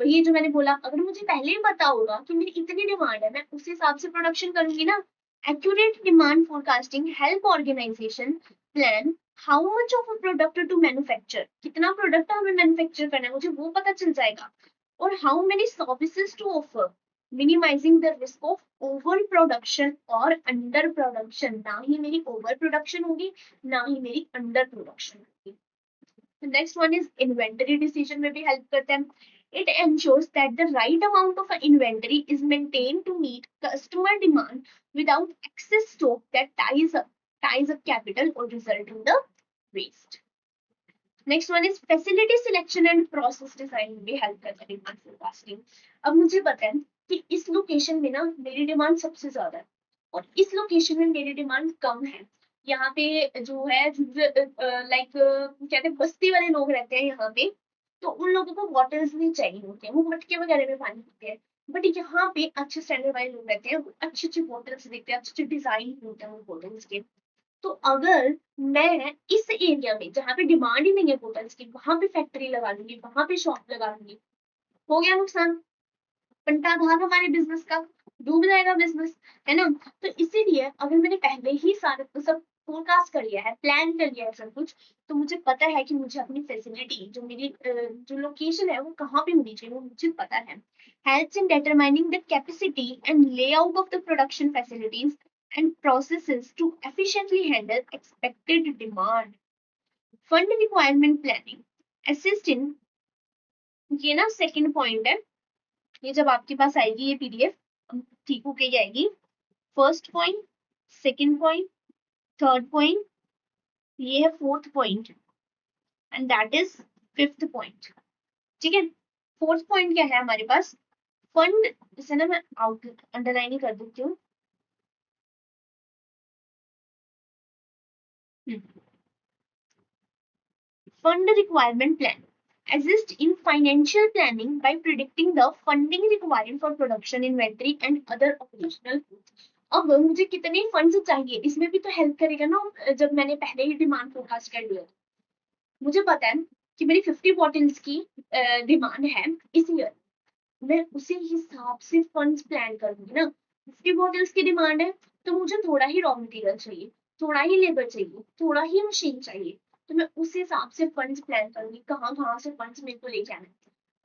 वही जो मैंने बोला, अगर मुझे पहले ही पता होगा कि मेरी इतनी डिमांड है, मैं उस हिसाब से प्रोडक्शन करूंगी ना। Accurate demand forecasting help organisation plan how much of a product to manufacture, कितना प्रोडक्ट हमें मैन्युफैक्चर करना है मुझे वो पता चल जाएगा, और how many services to offer, minimising the risk of over production और अंडर प्रोडक्शन। ना ही मेरी ओवर प्रोडक्शन होगी, ना ही मेरी अंडर प्रोडक्शन होगी। Next one is inventory decision में भी हेल्प करता है। It ensures that the right amount of inventory is maintained to meet customer demand without excess stock that ties up capital or result in the waste. Next one is facility selection and process design में भी help करता है demand forecasting. अब मुझे पता है कि इस लोकेशन में ना मेरी डिमांड सबसे ज्यादा है, और इस लोकेशन में मेरी डिमांड कम है। यहाँ पे जो है लाइक कहते हैं बस्ती वाले लोग रहते हैं यहाँ पे, तो उन लोगों को बॉटल्स नहीं चाहिए होते हैं, वो मटके वगैरह में पानी पीते हैं। बट यहाँ पे अच्छे स्टैंडर्ड वाले लोग रहते हैं, वो अच्छी अच्छी बॉटल्स देखते हैं, अच्छे अच्छे डिजाइन होते हैं उन बॉटल्स के। तो अगर मैं इस एरिया में जहाँ पे डिमांड ही नहीं है बोतल्स की, वहां पे फैक्ट्री लगा लूंगी, वहां पे शॉप लगा लूंगी, हो गया नुकसान, पंटाधार हमारे बिजनेस का, डूब जाएगा बिजनेस, है ना। तो इसीलिए अगर मैंने पहले ही सारे सब फोरकास्ट कर लिया है, प्लान कर लिया है सब कुछ, तो मुझे पता है कि मुझे अपनी फैसिलिटी जो मेरी जो लोकेशन है वो कहाँ पे होनी चाहिए, वो मुझे पता है। Helps in determining the capacity and layout of the production facilities and processes to efficiently handle expected demand. Fund requirement planning assist in, ये ना सेकंड पॉइंट है, ये जब आपके पास आएगी ये पीडीएफ ठीक होके ही आएगी। First point, second point, third point, ये है fourth point, and that is fifth point. ठीक है, फोर्थ पॉइंट क्या है हमारे पास, फंड, इसे ना मैं आउट अंडरलाइन ही कर देती हूँ। Fund requirement plan assist in financial planning by predicting the funding required for production, inventory and other operational goods. अब मुझे कितने फंड्स चाहिए, इसमें भी तो हेल्प करेगा ना। जब मैंने पहले ही डिमांड फोरकास्ट कर लिया, मुझे पता है कि मेरी 50 बॉटल्स की डिमांड है इस ईयर, मैं उसी हिसाब से फंड्स प्लान करूंगी ना। 50 बॉटल्स की डिमांड है, तो मुझे थोड़ा ही रॉ मटेरियल चाहिए, थोड़ा ही लेबर चाहिए, थोड़ा ही मशीन चाहिए, तो मैं उस हिसाब से फंड्स प्लान करूंगी, कहाँ कहाँ से फंड्स मेरे को लेके आना है।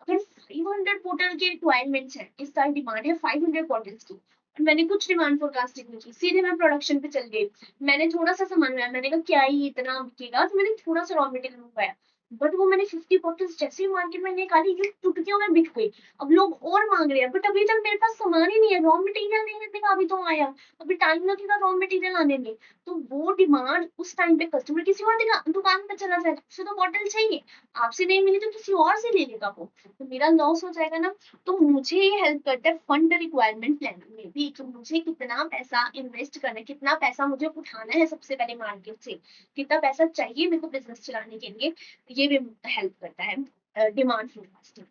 अगर 500 बॉटल की रिक्वायरमेंट्स है, इस साल डिमांड है 500 बॉटल्स की, और मैंने कुछ डिमांड फोरकास्टिंग नहीं की, सीधे मैं प्रोडक्शन पे चल गई, मैंने थोड़ा सा सामान लाया, मैंने कहा क्या ही इतना बिकेगा, तो मैंने थोड़ा सा रॉ मटेरियल मंगवाया, बट वो मैंने 50 बॉटल्स जैसे ही मार्केट में निकाली जो चुटकियों में बिक गई। अब लोग और मांग रहे हैं, बट अभी तक मेरे पास सामान ही नहीं है, रॉ मटेरियल नहीं लगेगा, अभी तो आया, अभी टाइम लगेगा रॉ मटेरियल आने में। तो वो डिमांड उस टाइम पे कस्टमर किसी और दुकान पे चला जाएगा, उसे तो बॉटल चाहिए, आपसे नहीं मिली तो किसी और से ले लेगा वो, तो मेरा लॉस हो जाएगा ना। तो मुझे ये हेल्प करता है फंड रिक्वायरमेंट प्लानिंग में भी, कि मुझे कितना पैसा इन्वेस्ट करना है, कितना पैसा मुझे उठाना है सबसे पहले मार्केट से, कितना पैसा चाहिए मेरे को बिजनेस चलाने के लिए, ये भी हेल्प करता है demand forecasting.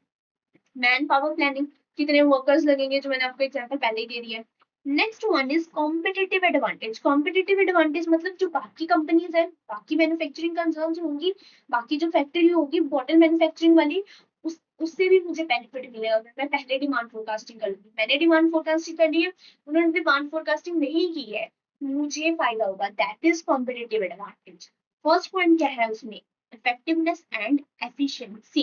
Man power planning, कितने वर्कर्स लगेंगे, जो मैंने आपको एग्जांपल पहले ही दे दिया है। Next one is competitive advantage. Competitive advantage मतलब जो बाकी कंपनीज है, बाकी मैन्युफैक्चरिंग कंसर्न्स होंगी, बाकी जो फैक्ट्री होगी बॉटल मैन्युफैक्चरिंग वाली, उससे भी मुझे बेनिफिट मिलेगा अगर मैं पहले डिमांड फोरकास्टिंग कर लूंगी। मैंने डिमांड फोरकास्टिंग कर ली है, उन्होंने डिमांड फोरकास्टिंग नहीं की है, मुझे फायदा होगा, that is competitive advantage. First point क्या है उसमें, effectiveness and efficiency.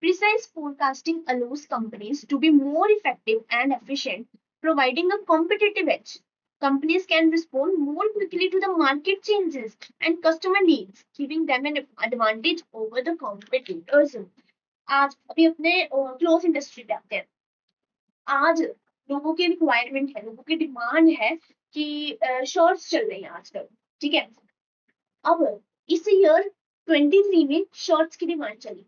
Precise forecasting allows companies to be more effective and efficient, providing a competitive edge. Companies can respond more quickly to the market changes and customer needs, giving them an advantage over the competitors. आज अभी अपने cloth industry पे आते हैं। आज लोगों की requirement है, लोगों की डिमांड है कि शॉर्ट्स चल रही हैं आजकल, ठीक है। अब इस ईयर 23 में शॉर्ट्स की डिमांड चली,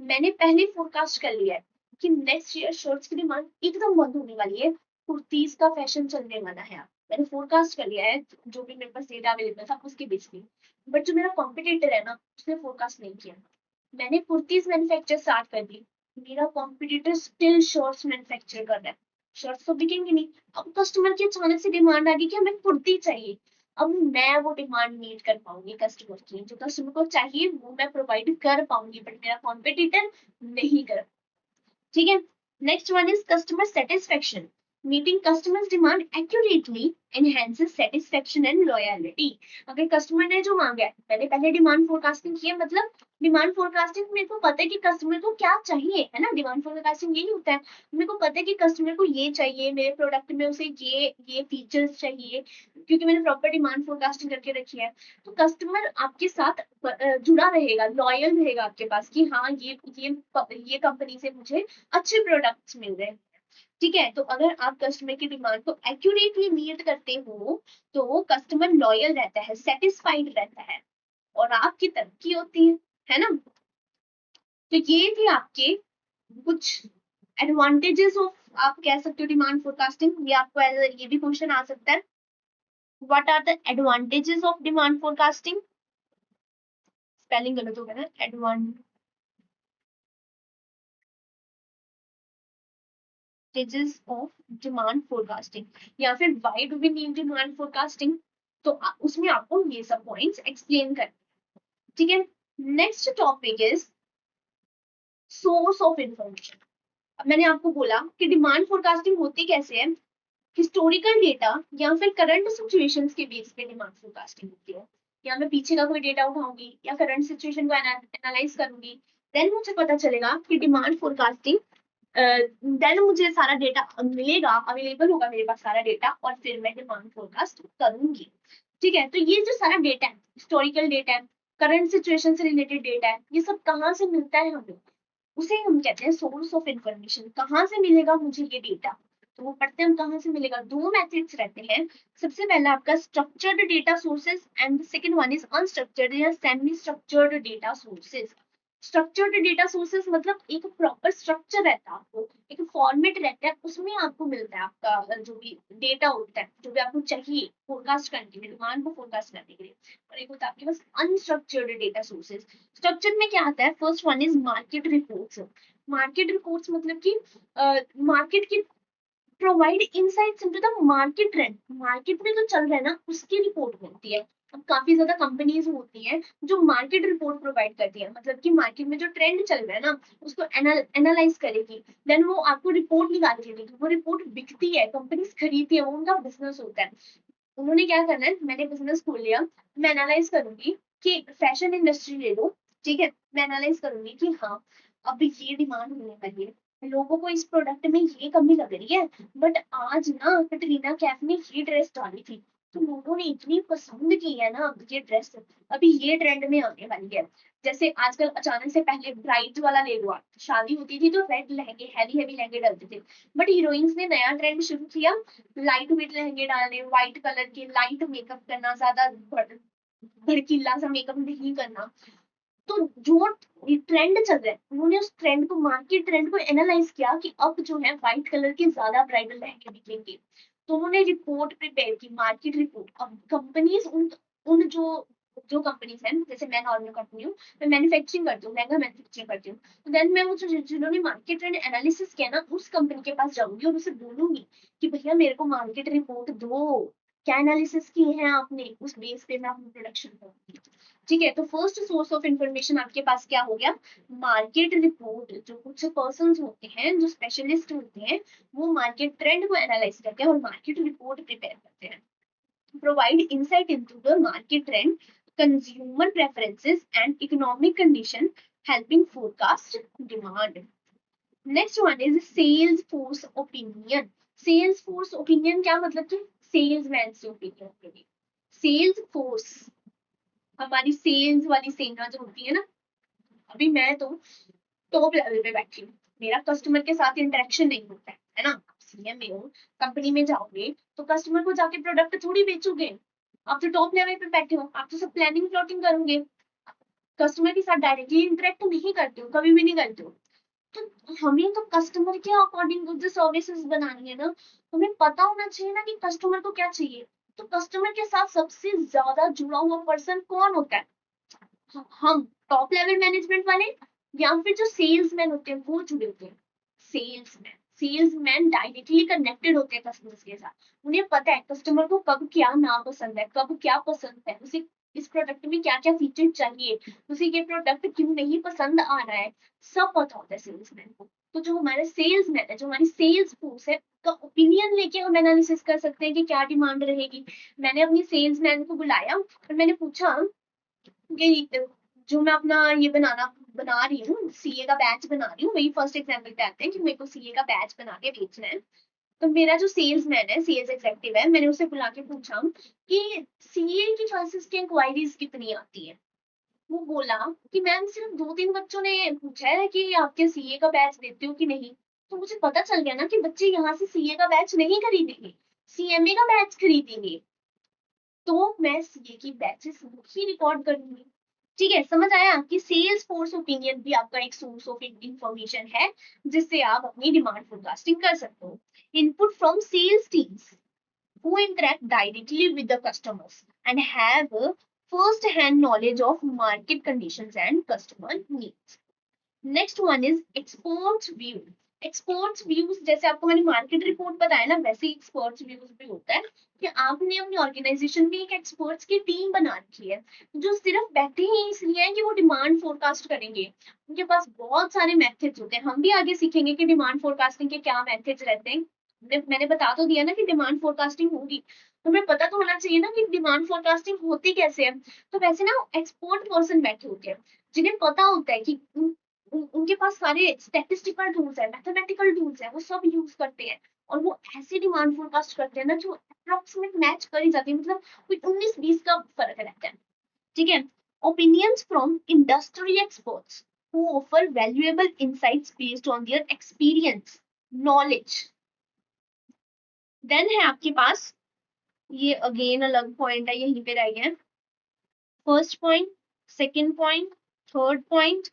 मैंने पहले फोरकास्ट कर लिया है कि नेक्स्ट ईयर शॉर्ट्स की डिमांड एकदम बंद होने वाली है, कुर्तीज का फैशन चलने वाला है। मैंने फोरकास्ट कर लिया है, जो भी मेरे पास डेटा अवेलेबल था उसके बेस पे। बट जो मेरा कॉम्पिटिटर है ना, उसने फोरकास्ट नहीं किया। मैंने कुर्तीज मैन्युफैक्चर स्टार्ट कर दी, मेरा कॉम्पिटिटर स्टिल शॉर्ट्स मैन्युफैक्चर कर रहा है, शॉर्ट्स तो बिकेंगे नहीं। अब कस्टमर की अचानक से डिमांड आ गई कि हमें कुर्ती चाहिए, अब मैं वो डिमांड मीट कर पाऊंगी कस्टमर की, जो कस्टमर को चाहिए वो मैं प्रोवाइड कर पाऊंगी, बट मेरा कॉम्पिटिटर नहीं कर। ठीक है। Next one is customer satisfaction. Meeting customers demand accurately enhances satisfaction and loyalty. अगर कस्टमर ने जो मांगा है, मैंने पहले डिमांड फोरकास्टिंग की है, मतलब डिमांड फोरकास्टिंग मेरे को पता है कि कस्टमर को क्या चाहिए, है ना, डिमांड फोरकास्टिंग यही होता है। मेरे को पता है कि कस्टमर को ये चाहिए, मेरे प्रोडक्ट में उसे ये फीचर्स चाहिए, क्योंकि मैंने प्रॉपर डिमांड फोरकास्टिंग करके रखी है। तो कस्टमर आपके साथ जुड़ा रहेगा, लॉयल रहेगा आपके पास, कि हाँ ये कंपनी से मुझे अच्छे प्रोडक्ट्स मिल रहे हैं। ठीक है। तो अगर आप कस्टमर की डिमांड को एक्यूरेटली मीट करते हो, तो कस्टमर लॉयल रहता है, सेटिस्फाइड रहता है, और आपकी तरक्की होती है ना। तो ये थे आपके कुछ एडवांटेजेस ऑफ, आप कह सकते हो, डिमांड फोरकास्टिंग। ये आपको ये भी क्वेश्चन आ सकता है, what are the advantages of demand forecasting. Spelling गलत हो गया ना, एडवांटेजेस ऑफ डिमांड फोरकास्टिंग, या फिर why do we need demand forecasting. तो उसमें आपको ये सब पॉइंट्स एक्सप्लेन कर, ठीक है। Next topic is source of information. अब मैंने आपको बोला कि डिमांड फोरकास्टिंग होती कैसे है, हिस्टोरिकल डेटा या फिर करंट सिचुएशंस के बेस पे डिमांड फोरकास्टिंग होती है। या मैं पीछे का कोई डेटा उठाऊंगी या करंट सिचुएशन को एनालाइज करूंगी, देन मुझे पता चलेगा कि डिमांड फोरकास्टिंग, देन मुझे सारा डेटा मिलेगा, अवेलेबल होगा मेरे पास सारा डेटा, और फिर मैं डिमांड फोरकास्ट करूंगी। ठीक है। तो ये जो सारा डेटा है, हिस्टोरिकल डेटा है, करंट सिचुएशन से रिलेटेड डेटा है, ये सब कहाँ से मिलता है हमें, उसे हम कहते हैं सोर्स ऑफ इंफॉर्मेशन। कहाँ से मिलेगा मुझे ये डेटा, तो वो पढ़ते हैं हम कहाँ से मिलेगा। दो मेथड्स रहते हैं, सबसे पहला आपका structured data sources and second one is unstructured या semi structured data sources. Structured data sources मतलब एक प्रॉपर स्ट्रक्चर रहता है, आपको एक फॉर्मेट रहता है, उसमें आपको मिलता है आपका जो भी डेटा होता है, जो भी आपको चाहिए फोरकास्ट करने के लिए, डिमांड को फोरकास्ट करने के लिए। और एक होता है आपके पास अनस्ट्रक्चर्ड डेटा सोर्सेज। स्ट्रक्चर में क्या आता है, first one is market reports. Market reports मतलब कि मार्केट की provide insights into the market trend, market में जो चल रहा है ना उसकी रिपोर्ट मिलती है। अब काफी ज्यादा कंपनीज होती हैं जो मार्केट रिपोर्ट प्रोवाइड करती है, मतलब कि मार्केट में जो ट्रेंड चल रहा है ना उसको एनालाइज करेगी, देन वो आपको रिपोर्ट निकाल के देगी, वो रिपोर्ट बिकती है, कंपनीज खरीदती है, वो उनका बिजनेस होता है। उन्होंने क्या करना है, मैंने बिजनेस खोल लिया, मैं एनालाइज करूंगी कि फैशन इंडस्ट्री ले लो, ठीक है, मैं एनालाइज करूंगी कि हाँ अब ये डिमांड होने वाली है, लोगों को इस प्रोडक्ट में ये कमी लग रही है, बट आज ना कटरीना कैफ ने ये ड्रेस डाली थी, तो लोगों ने इतनी पसंद की है ना ये ड्रेस, अभी ये ट्रेंड में आने वाली है। जैसे आजकल अचानक से पहले ब्राइड वाला ले लो आप, शादी होती थी तो रेड लहंगे, हैवी हैवी लहंगे डालते थे, बट हीरोइंस ने नया ट्रेंड शुरू किया, लाइट वेट लहंगे डालने, व्हाइट कलर के, लाइट मेकअप करना, ज्यादा भड़कीला सा मेकअप नहीं करना। तो जो ट्रेंड चल रहा है, उन्होंने उस ट्रेंड को, मार्केट ट्रेंड को एनालाइज किया कि अब जो है व्हाइट कलर के ज्यादा ब्राइडल लहंगे बिकेंगे। तो उन्होंने रिपोर्ट प्रिपेयर की, मार्केट रिपोर्ट। अब कंपनीज उन जो कंपनीज हैं, जैसे मैं नॉर्मल कंपनी हूँ, मैं मैन्युफैक्चरिंग करती हूँ, लहंगा मैन्युफैक्चरिंग करती हूँ, तो देन मैं वो जिन्होंने मार्केट ट्रेंड एनालिसिस किया ना, उस कंपनी के पास जाऊंगी और उसे बोलूंगी कि भैया मेरे को मार्केट रिपोर्ट दो, क्या एनालिसिस किए हैं आपने, उस बेस पे मैं अपनी प्रोडक्शन करूंगी। ठीक है, तो फर्स्ट सोर्स ऑफ इंफॉर्मेशन आपके पास क्या हो गया, मार्केट रिपोर्ट। जो कुछ पर्सन होते हैं, जो स्पेशलिस्ट होते हैं, वो मार्केट ट्रेंड को एनालाइज करते हैं और मार्केट रिपोर्ट प्रिपेयर करते हैं। Provide insight into the market trend, consumer preferences and economic condition, helping forecast demand. Next one is sales force opinion. Sales force opinion क्या मतलब कि सेल्समैन से ओपिनियन। सेल्स फोर्स, हमारी सेल्स वाली सेना जो होती है ना, अभी मैं तो टॉप लेवल पे बैठी हूँ, मेरा कस्टमर के साथ इंटरेक्शन नहीं होता है ना। सीएम में हो, कंपनी में जाओगे तो कस्टमर को जाके प्रोडक्ट थोड़ी बेचोगे, आप तो टॉप लेवल पे बैठे हो, आप तो सब प्लानिंग प्लॉटिंग करोगे, कस्टमर के साथ डायरेक्टली इंटरेक्ट नहीं करते हो, कभी भी नहीं करते हो। तो हमें तो कस्टमर के अकॉर्डिंग जो सर्विसेज बनानी है ना, हमें पता होना चाहिए ना कि कस्टमर को क्या चाहिए। तो कस्टमर के साथ सबसे ज्यादा जुड़ा हुआ पर्सन कौन होता है, हम टॉप लेवल मैनेजमेंट वाले, या फिर जो सेल्समैन होते हैं वो जुड़े होते हैं। सेल्समैन, सेल्समैन डायरेक्टली कनेक्टेड होते हैं कस्टमर्स के साथ, उन्हें पता है कस्टमर को कब क्या ना पसंद है, कब क्या पसंद है, उसे इस प्रोडक्ट में क्या क्या फीचर चाहिए, उसे ये प्रोडक्ट क्यों नहीं पसंद आ रहा है, सब पता होता है सेल्समैन को। तो जो हमारा सेल्समैन है, जो हमारी सेल्स फोर्स है, का ओपिनियन लेके हम एनालिसिस कर सकते हैं कि क्या डिमांड रहेगी। मैंने अपनी सेल्समैन को बुलाया और मैंने पूछा कि जो मैं अपना ये बना रही हूँ, सीए का बैच बना रही हूँ, वही फर्स्ट एग्जाम्पल पे आते हैं कि मेरे को सीए का बैच बना के बेचना है। तो मेरा जो सेल्समैन है, सेल्स एग्जीक्यूटिव है, मैंने उसे बुला के पूछा कि सीए की क्लासेस की इंक्वायरीज कितनी आती है। वो बोला कि मैम सिर्फ 2-3 बच्चों ने पूछा है कि आपके सीए का बैच देते हो कि नहीं। तो मुझे पता चल गया ना कि बच्चे यहाँ से सीए का बैच नहीं खरीदेंगे, सीएमए का बैच खरीदेंगे। तो मैं सीए की बैचेस ही रिकॉर्ड करूंगी। ठीक है, समझ आया कि सेल्स फोर्स ओपिनियन भी आपका एक सोर्स ऑफ इंफॉर्मेशन है, जिससे आप अपनी डिमांड फोरकास्टिंग कर सकते हो। Input from sales teams who interact directly with the customers and have a first hand knowledge of market conditions and customer needs. Next one is experts view. Experts views, जैसे आपको मैंने market report बताया ना, वैसे ही experts views भी होता है कि आपने अपनी ऑर्गेनाइजेशन में एक एक्सपर्ट्स की टीम बना रखी है, जो सिर्फ बैठे ही इसलिए है कि वो डिमांड फोरकास्ट करेंगे। उनके पास बहुत सारे मेथड्स होते हैं, हम भी आगे सीखेंगे कि डिमांड फोरकास्टिंग के क्या मेथड्स रहते हैं। मैंने बता तो दिया ना कि डिमांड फोरकास्टिंग होगी, तो हमें पता तो होना चाहिए ना कि डिमांड फोरकास्टिंग होती कैसे है। तो वैसे ना एक्सपर्ट पर्सन बैठे होते हैं, जिन्हें पता होता है कि उनके पास सारे स्टैटिस्टिकल टूल्स है, मैथमेटिकल टूल्स है, वो सब यूज करते हैं और वो ऐसी डिमांड फोरकास्ट करते हैं ना जो अप्रोक्सीमेट मैच करी जाती है, मतलब कोई 19-20 का फर्क रहता है। ठीक है, opinions from industry experts who offer valuable insights based on their experience, knowledge. Then है आपके पास, ये अगेन अलग पॉइंट है, यहीं पे रह गया, first point, second point, third point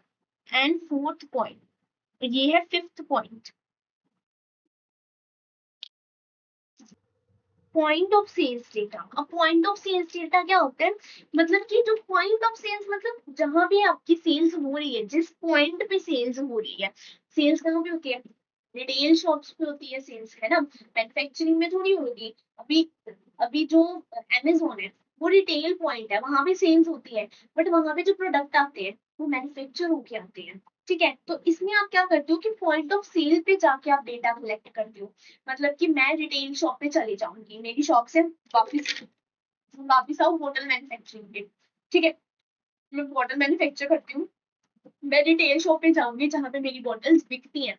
and fourth point, ये है fifth point. Point of sales data. अब पॉइंट ऑफ सेल्स डेटा क्या होता है, मतलब कि जो पॉइंट ऑफ सेल्स, मतलब जहां भी आपकी सेल्स हो रही है, जिस पॉइंट पे सेल्स हो रही है। सेल्स कहाँ पे होती है, रिटेल शॉप्स पे होती है सेल्स, है ना, मैन्युफैक्चरिंग में थोड़ी होगी। अभी अभी जो अमेजोन है वो रिटेल पॉइंट है, वहां पे सेल्स होती है, बट वहां पे जो प्रोडक्ट आते हैं वो मैन्युफैक्चर होके आते हैं। ठीक है, तो इसमें आप क्या करते हो कि पॉइंट ऑफ सेल पे जाके आप डेटा कलेक्ट करते हो। मतलब कि मैं रिटेल शॉप पे चली जाऊंगी, मेरी शॉप से वापस वापस आओ बोतल मैन्युफैक्चरिंग पे। ठीक है, मैं बोतल मैन्युफैक्चर करती हूँ, मैं रिटेल शॉप पे जाऊंगी जहां पे मेरी बॉटल्स बिकती हैं,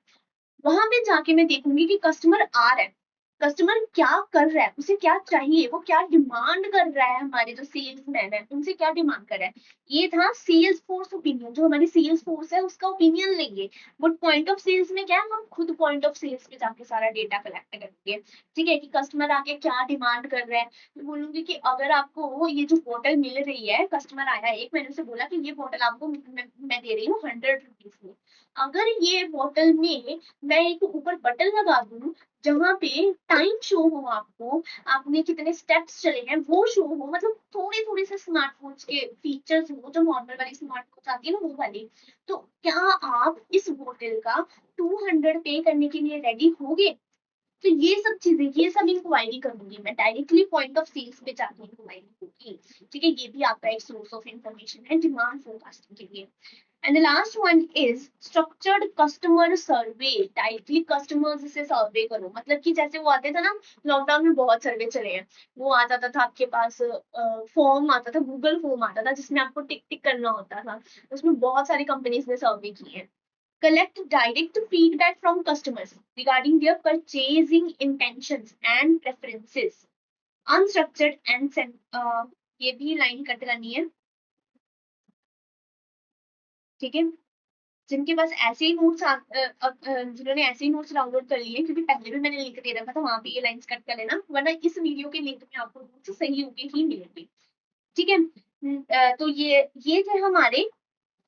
वहां पे जाके मैं देखूंगी कि कस्टमर आ रहा है, कस्टमर क्या कर रहा है, उसे क्या चाहिए, वो क्या डिमांड कर रहा है, हमारे जो सेल्स मैन है उनसे क्या डिमांड कर रहा है। ये था सेल्स फोर्स ओपिनियन, जो हमारी सेल्स फोर्स है उसका ओपिनियन लेंगे। बट पॉइंट ऑफ सेल्स में क्या है, हम खुद पॉइंट ऑफ सेल्स पे जाके सारा डेटा कलेक्ट करेंगे। ठीक है, कि कस्टमर आके क्या डिमांड कर रहा है। मैं बोलूंगी कि अगर आपको ये जो बोतल मिल रही है, कस्टमर आया एक, मैंने उसे बोला कि ये बोतल आपको मैं दे रही हूँ 100 रुपीज में। अगर ये बोतल में मैं एक ऊपर बटन लगा दूं जहाँ पे टाइम शो हो, आपको आपने कितने स्टेप्स चले हैं वो शो हो, मतलब थोड़े थोड़े से स्मार्टफोन्स के फीचर्स हो, जो नॉर्मल वाली स्मार्टफोन आती है ना वो वाली, तो क्या आप इस बोतल का 200 पे करने के लिए रेडी होगे। तो ये सब चीजें, ये सब इंक्वायरी करूंगी मैं, डायरेक्टली पॉइंट ऑफ सेल्स पे जाके इंक्वायरी होगी। ठीक है, ये भी आपका एक सोर्स ऑफ इंफॉर्मेशन है डिमांड फोरकास्टिंग के लिए। And the last one is structured customer survey, directly customers से सर्वे करो। मतलब कि जैसे वो आते थे ना, लॉकडाउन में बहुत सर्वे चले हैं, वो आ जाता था आपके पास, फॉर्म आता था, गूगल फॉर्म आता था जिसमें आपको टिक टिक करना होता था। उसमें बहुत सारी कंपनीज ने सर्वे किए हैं। Collect direct feedback from customers regarding their purchasing intentions and preferences. Unstructured and ये भी लाइन कट करनी है। ठीक है, जिनके पास ऐसे ही नोट्स जिन्होंने ऐसे ही नोट्स डाउनलोड कर लिए, क्योंकि पहले भी मैंने लिंक दे रखा था, वहां पे ये लाइंस कट कर लेना, वरना इस वीडियो के लिंक में आपको नोट्स सही होके ही मिलेंगे। ठीक है, तो ये थे हमारे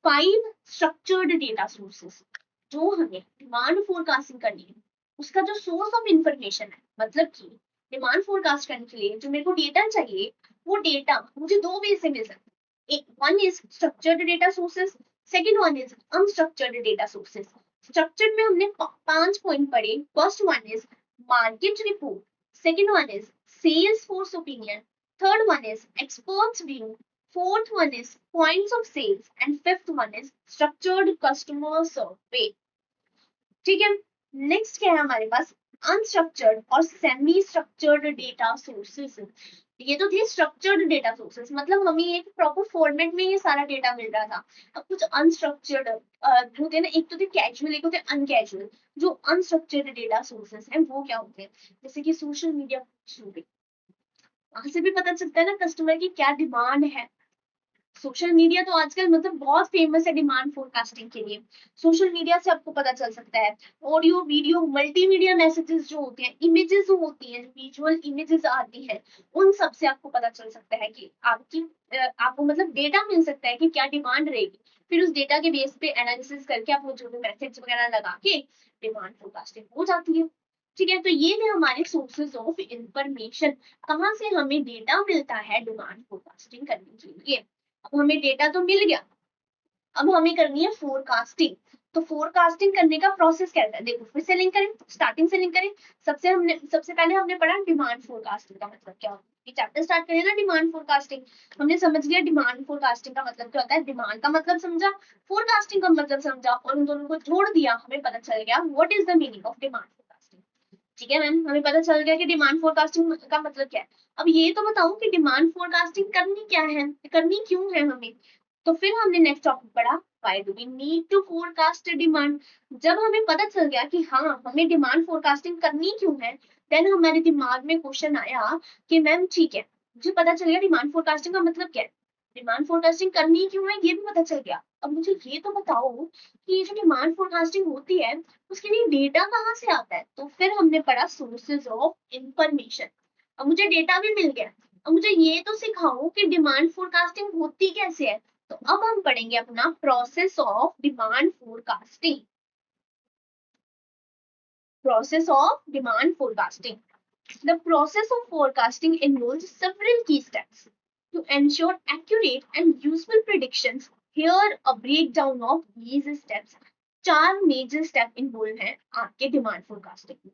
5 स्ट्रक्चर्ड डेटा सोर्सेस जो हमें डिमांड फोरकास्टिंग करनी है। उसका जो सोर्स ऑफ इंफॉर्मेशन है, मतलब कि डिमांड फोरकास्ट करने के लिए जो मेरे को डेटा चाहिए, वो डेटा मुझे 2 वे से मिल सकता है। एक, one is structured data sources, second one is unstructured data sources. Structured में हमने 5 पॉइंट पढ़े। First one is market report, second one is sales force opinion, third one is experts view, fourth one is points of sales, and fifth one is structured customer survey. ठीक है, next क्या है हमारे पास, unstructured और semi structured data sources. ये तो थे structured data sources, मतलब हमें एक प्रॉपर फॉर्मेट में ये सारा डेटा मिल रहा था। अब कुछ अनस्ट्रक्चर्ड होते हैं ना, एक तो थे कैजुअल, एक होते अनकैजुअल। जो अनस्ट्रक्चर्ड डेटा सोर्सेस हैं वो क्या होते हैं, जैसे कि सोशल मीडिया, वहां से भी पता चलता है ना कस्टमर की क्या डिमांड है। सोशल मीडिया तो आजकल मतलब बहुत फेमस है डिमांड फोरकास्टिंग के लिए। सोशल मीडिया से आपको पता चल सकता है, ऑडियो वीडियो मल्टीमीडिया मैसेजेस जो होते हैं, इमेजेस जो होती हैं, जो विजुअल इमेजेस आती है, उन सब से आपको पता चल सकता है कि आपको मतलब डेटा मिल सकता है कि क्या डिमांड रहेगी। फिर उस डेटा के बेस पे एनालिसिस करके आप वो जो भी मैसेज वगैरह लगा के डिमांड फोरकास्टिंग हो जाती है। ठीक है, तो ये थे हमारे सोर्सेज ऑफ इंफॉर्मेशन, कहाँ से हमें डेटा मिलता है डिमांड फोरकास्टिंग करने के लिए। अब हमें डेटा तो मिल गया, अब हमें करनी है फोरकास्टिंग। तो फोरकास्टिंग करने का प्रोसेस क्या है, देखो फिर से लिंक करें, स्टार्टिंग से लिंक करें। सबसे पहले हमने पढ़ा डिमांड फोरकास्टिंग का मतलब क्या होता है। ये चैप्टर स्टार्ट करें ना डिमांड फोरकास्टिंग, हमने समझ लिया डिमांड फोरकास्टिंग का मतलब क्या होता है, डिमांड का मतलब समझा, फोरकास्टिंग का मतलब समझा, और उन दोनों को जोड़ दिया, हमें पता चल गया what is the meaning of demand forecasting. ठीक है मैम, हमें पता चल गया कि डिमांड फोरकास्टिंग का मतलब क्या है। अब ये तो बताओ कि डिमांड फोरकास्टिंग करनी क्या है, करनी क्यों है हमें। तो फिर हमने नेक्स्ट टॉपिक पढ़ा, why do we need to forecast demand. जब हमें पता चल गया कि हाँ हमें डिमांड फोरकास्टिंग करनी क्यों है, देन हमारे दिमाग में क्वेश्चन आया कि मैम ठीक है, मुझे पता चल गया डिमांड फोरकास्टिंग का मतलब क्या है, डिमांड फोरकास्टिंग करनी क्यों है ये भी पता चल गया। अब मुझे ये तो बताओ कि ये जो डिमांड फोरकास्टिंग होती है उसके लिए डेटा कहाँ से आता है। तो फिर हमने पढ़ा सोर्सेज ऑफ इंफॉर्मेशन। अब मुझे डेटा भी मिल गया, अब मुझे ये तो सिखाओ कि डिमांड फोरकास्टिंग होती कैसे है। तो अब हम पढ़ेंगे अपना process of demand forecasting. Process of demand forecasting, the process of forecasting involves several key steps to ensure accurate and useful predictions. Here a breakdown of these steps. 4 major step involved हैं आपके demand forecasting में।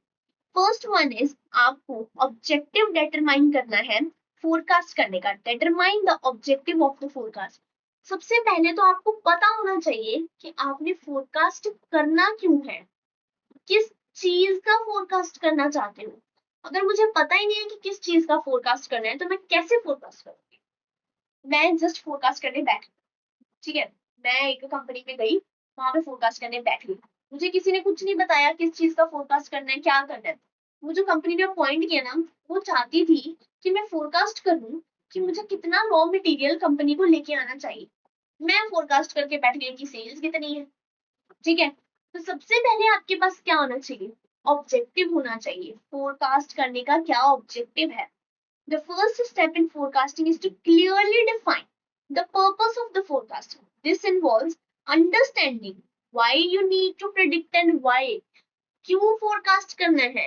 First one is आपको objective determine करना है forecast करने का, determine the objective of the forecast. सबसे पहले तो आपको पता होना चाहिए कि आपने फोरकास्ट करना क्यों है, किस चीज का फोरकास्ट करना चाहते हो। अगर मुझे पता ही नहीं है कि किस चीज का फोरकास्ट करना है तो मैं कैसे फोरकास्ट करूंगी। मैं जस्ट फोरकास्ट करने बैठ, ठीक है, मैं एक कंपनी में गई, वहां पे फोरकास्ट करने बैठ गई, मुझे किसी ने कुछ नहीं बताया किस चीज का फोरकास्ट करना है, क्या करना है। वो जो कंपनी ने अपॉइंट किया ना, वो चाहती थी कि मैं फोरकास्ट करूं कि मुझे कितना रॉ मटेरियल कंपनी को लेके आना चाहिए। मैं फोरकास्ट करके बैठ गई कि सेल्स कितनी है। ठीक है, तो सबसे पहले आपके पास क्या होना चाहिए, ऑब्जेक्टिव होना चाहिए। फोरकास्ट करने का क्या ऑब्जेक्टिव है? The first step in forecasting is to clearly define the purpose of the forecasting. This involves understanding why you need to predict and why. क्यों forecast करना है?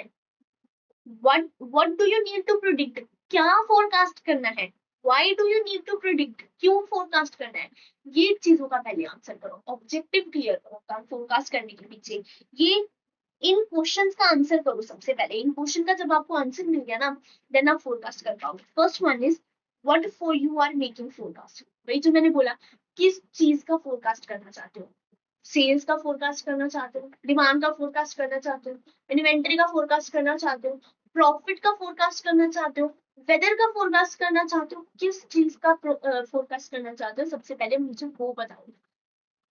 What do you need to predict? क्या forecast करना है? Why do you need to predict? क्यों forecast करना है? ये चीजों का पहले आंसर करो, ऑब्जेक्टिव क्लियर करो फोरकास्ट करने के पीछे। ये इन क्वेश्चंस का आंसर करो सबसे पहले। इन क्वेश्चन का जब आपको आंसर मिल गया ना, देन आप फोरकास्ट कर पाओगे। First one is what for you are making forecast. वही जो मैंने बोला, किस चीज का फोरकास्ट करना चाहते हो? सेल्स का फोरकास्ट करना चाहते हो, डिमांड का फोरकास्ट करना चाहते हो, इन्वेंटरी का फोरकास्ट करना चाहते हो, प्रॉफिट का फोरकास्ट करना चाहते हो, वेदर का फोरकास्ट करना चाहते हो, किस चीज का फोरकास्ट करना चाहते हो, सबसे पहले मुझे वो बताओ।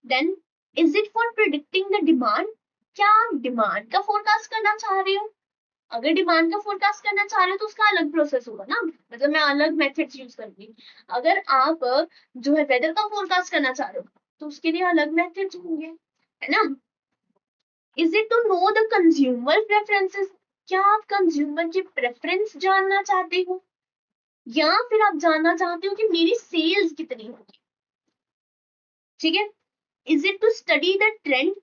Then is it for predicting the demand? क्या आप डिमांड का फोरकास्ट करना चाह रहे हो? अगर डिमांड का फोरकास्ट करना चाह रहे हो तो उसका अलग प्रोसेस होगा ना, मतलब मैं अलग मेथड्स यूज करूंगी। अगर आप जो है वेदर का फोरकास्ट करना चाह रहे हो तो उसके लिए अलग मेथड्स होंगे, है ना। Is it to know the consumer preferences? क्या आप कंज्यूमर की प्रेफरेंस जानना चाहते हो, या फिर आप जानना चाहते हो कि मेरी सेल्स कितनी होगी? ठीक है। Is it to study the trend?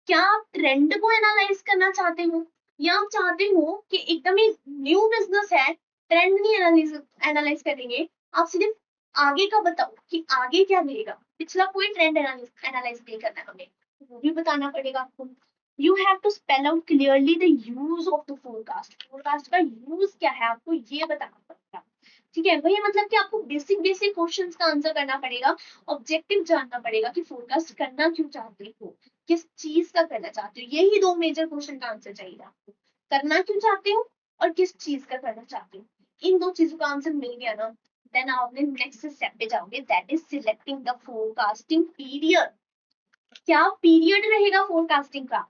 क्या आप ट्रेंड को एनालाइज करना चाहते हो, या आप चाहते हो कि एकदम ही न्यू बिजनेस है, ट्रेंड नहीं एनालाइज करेंगे, आप सिर्फ आगे का बताओ कि आगे क्या मिलेगा, पिछला कोई ट्रेंड एनालाइज नहीं करना हमें, वो भी बताना पड़ेगा आपको। You have to spell out clearly the use of the forecast. Forecast का यूज क्या है आपको ये बताना पड़ेगा। ठीक है, वही मतलब कि आपको बेसिक बेसिक क्वेश्चंस का आंसर करना पड़ेगा, ऑब्जेक्टिव जानना पड़ेगा कि फोरकास्ट करना क्यों चाहते हो, किस चीज का करना चाहते हो। यही दो मेजर क्वेश्चन का आंसर चाहिए आपको, करना क्यों चाहते हो और किस चीज का करना चाहते हो। इन दो चीजों का आंसर मिल गया ना, देन आप अपने नेक्स्ट स्टेप पे जाओगे, that is selecting the forecasting period. क्या पीरियड रहेगा फोरकास्टिंग का?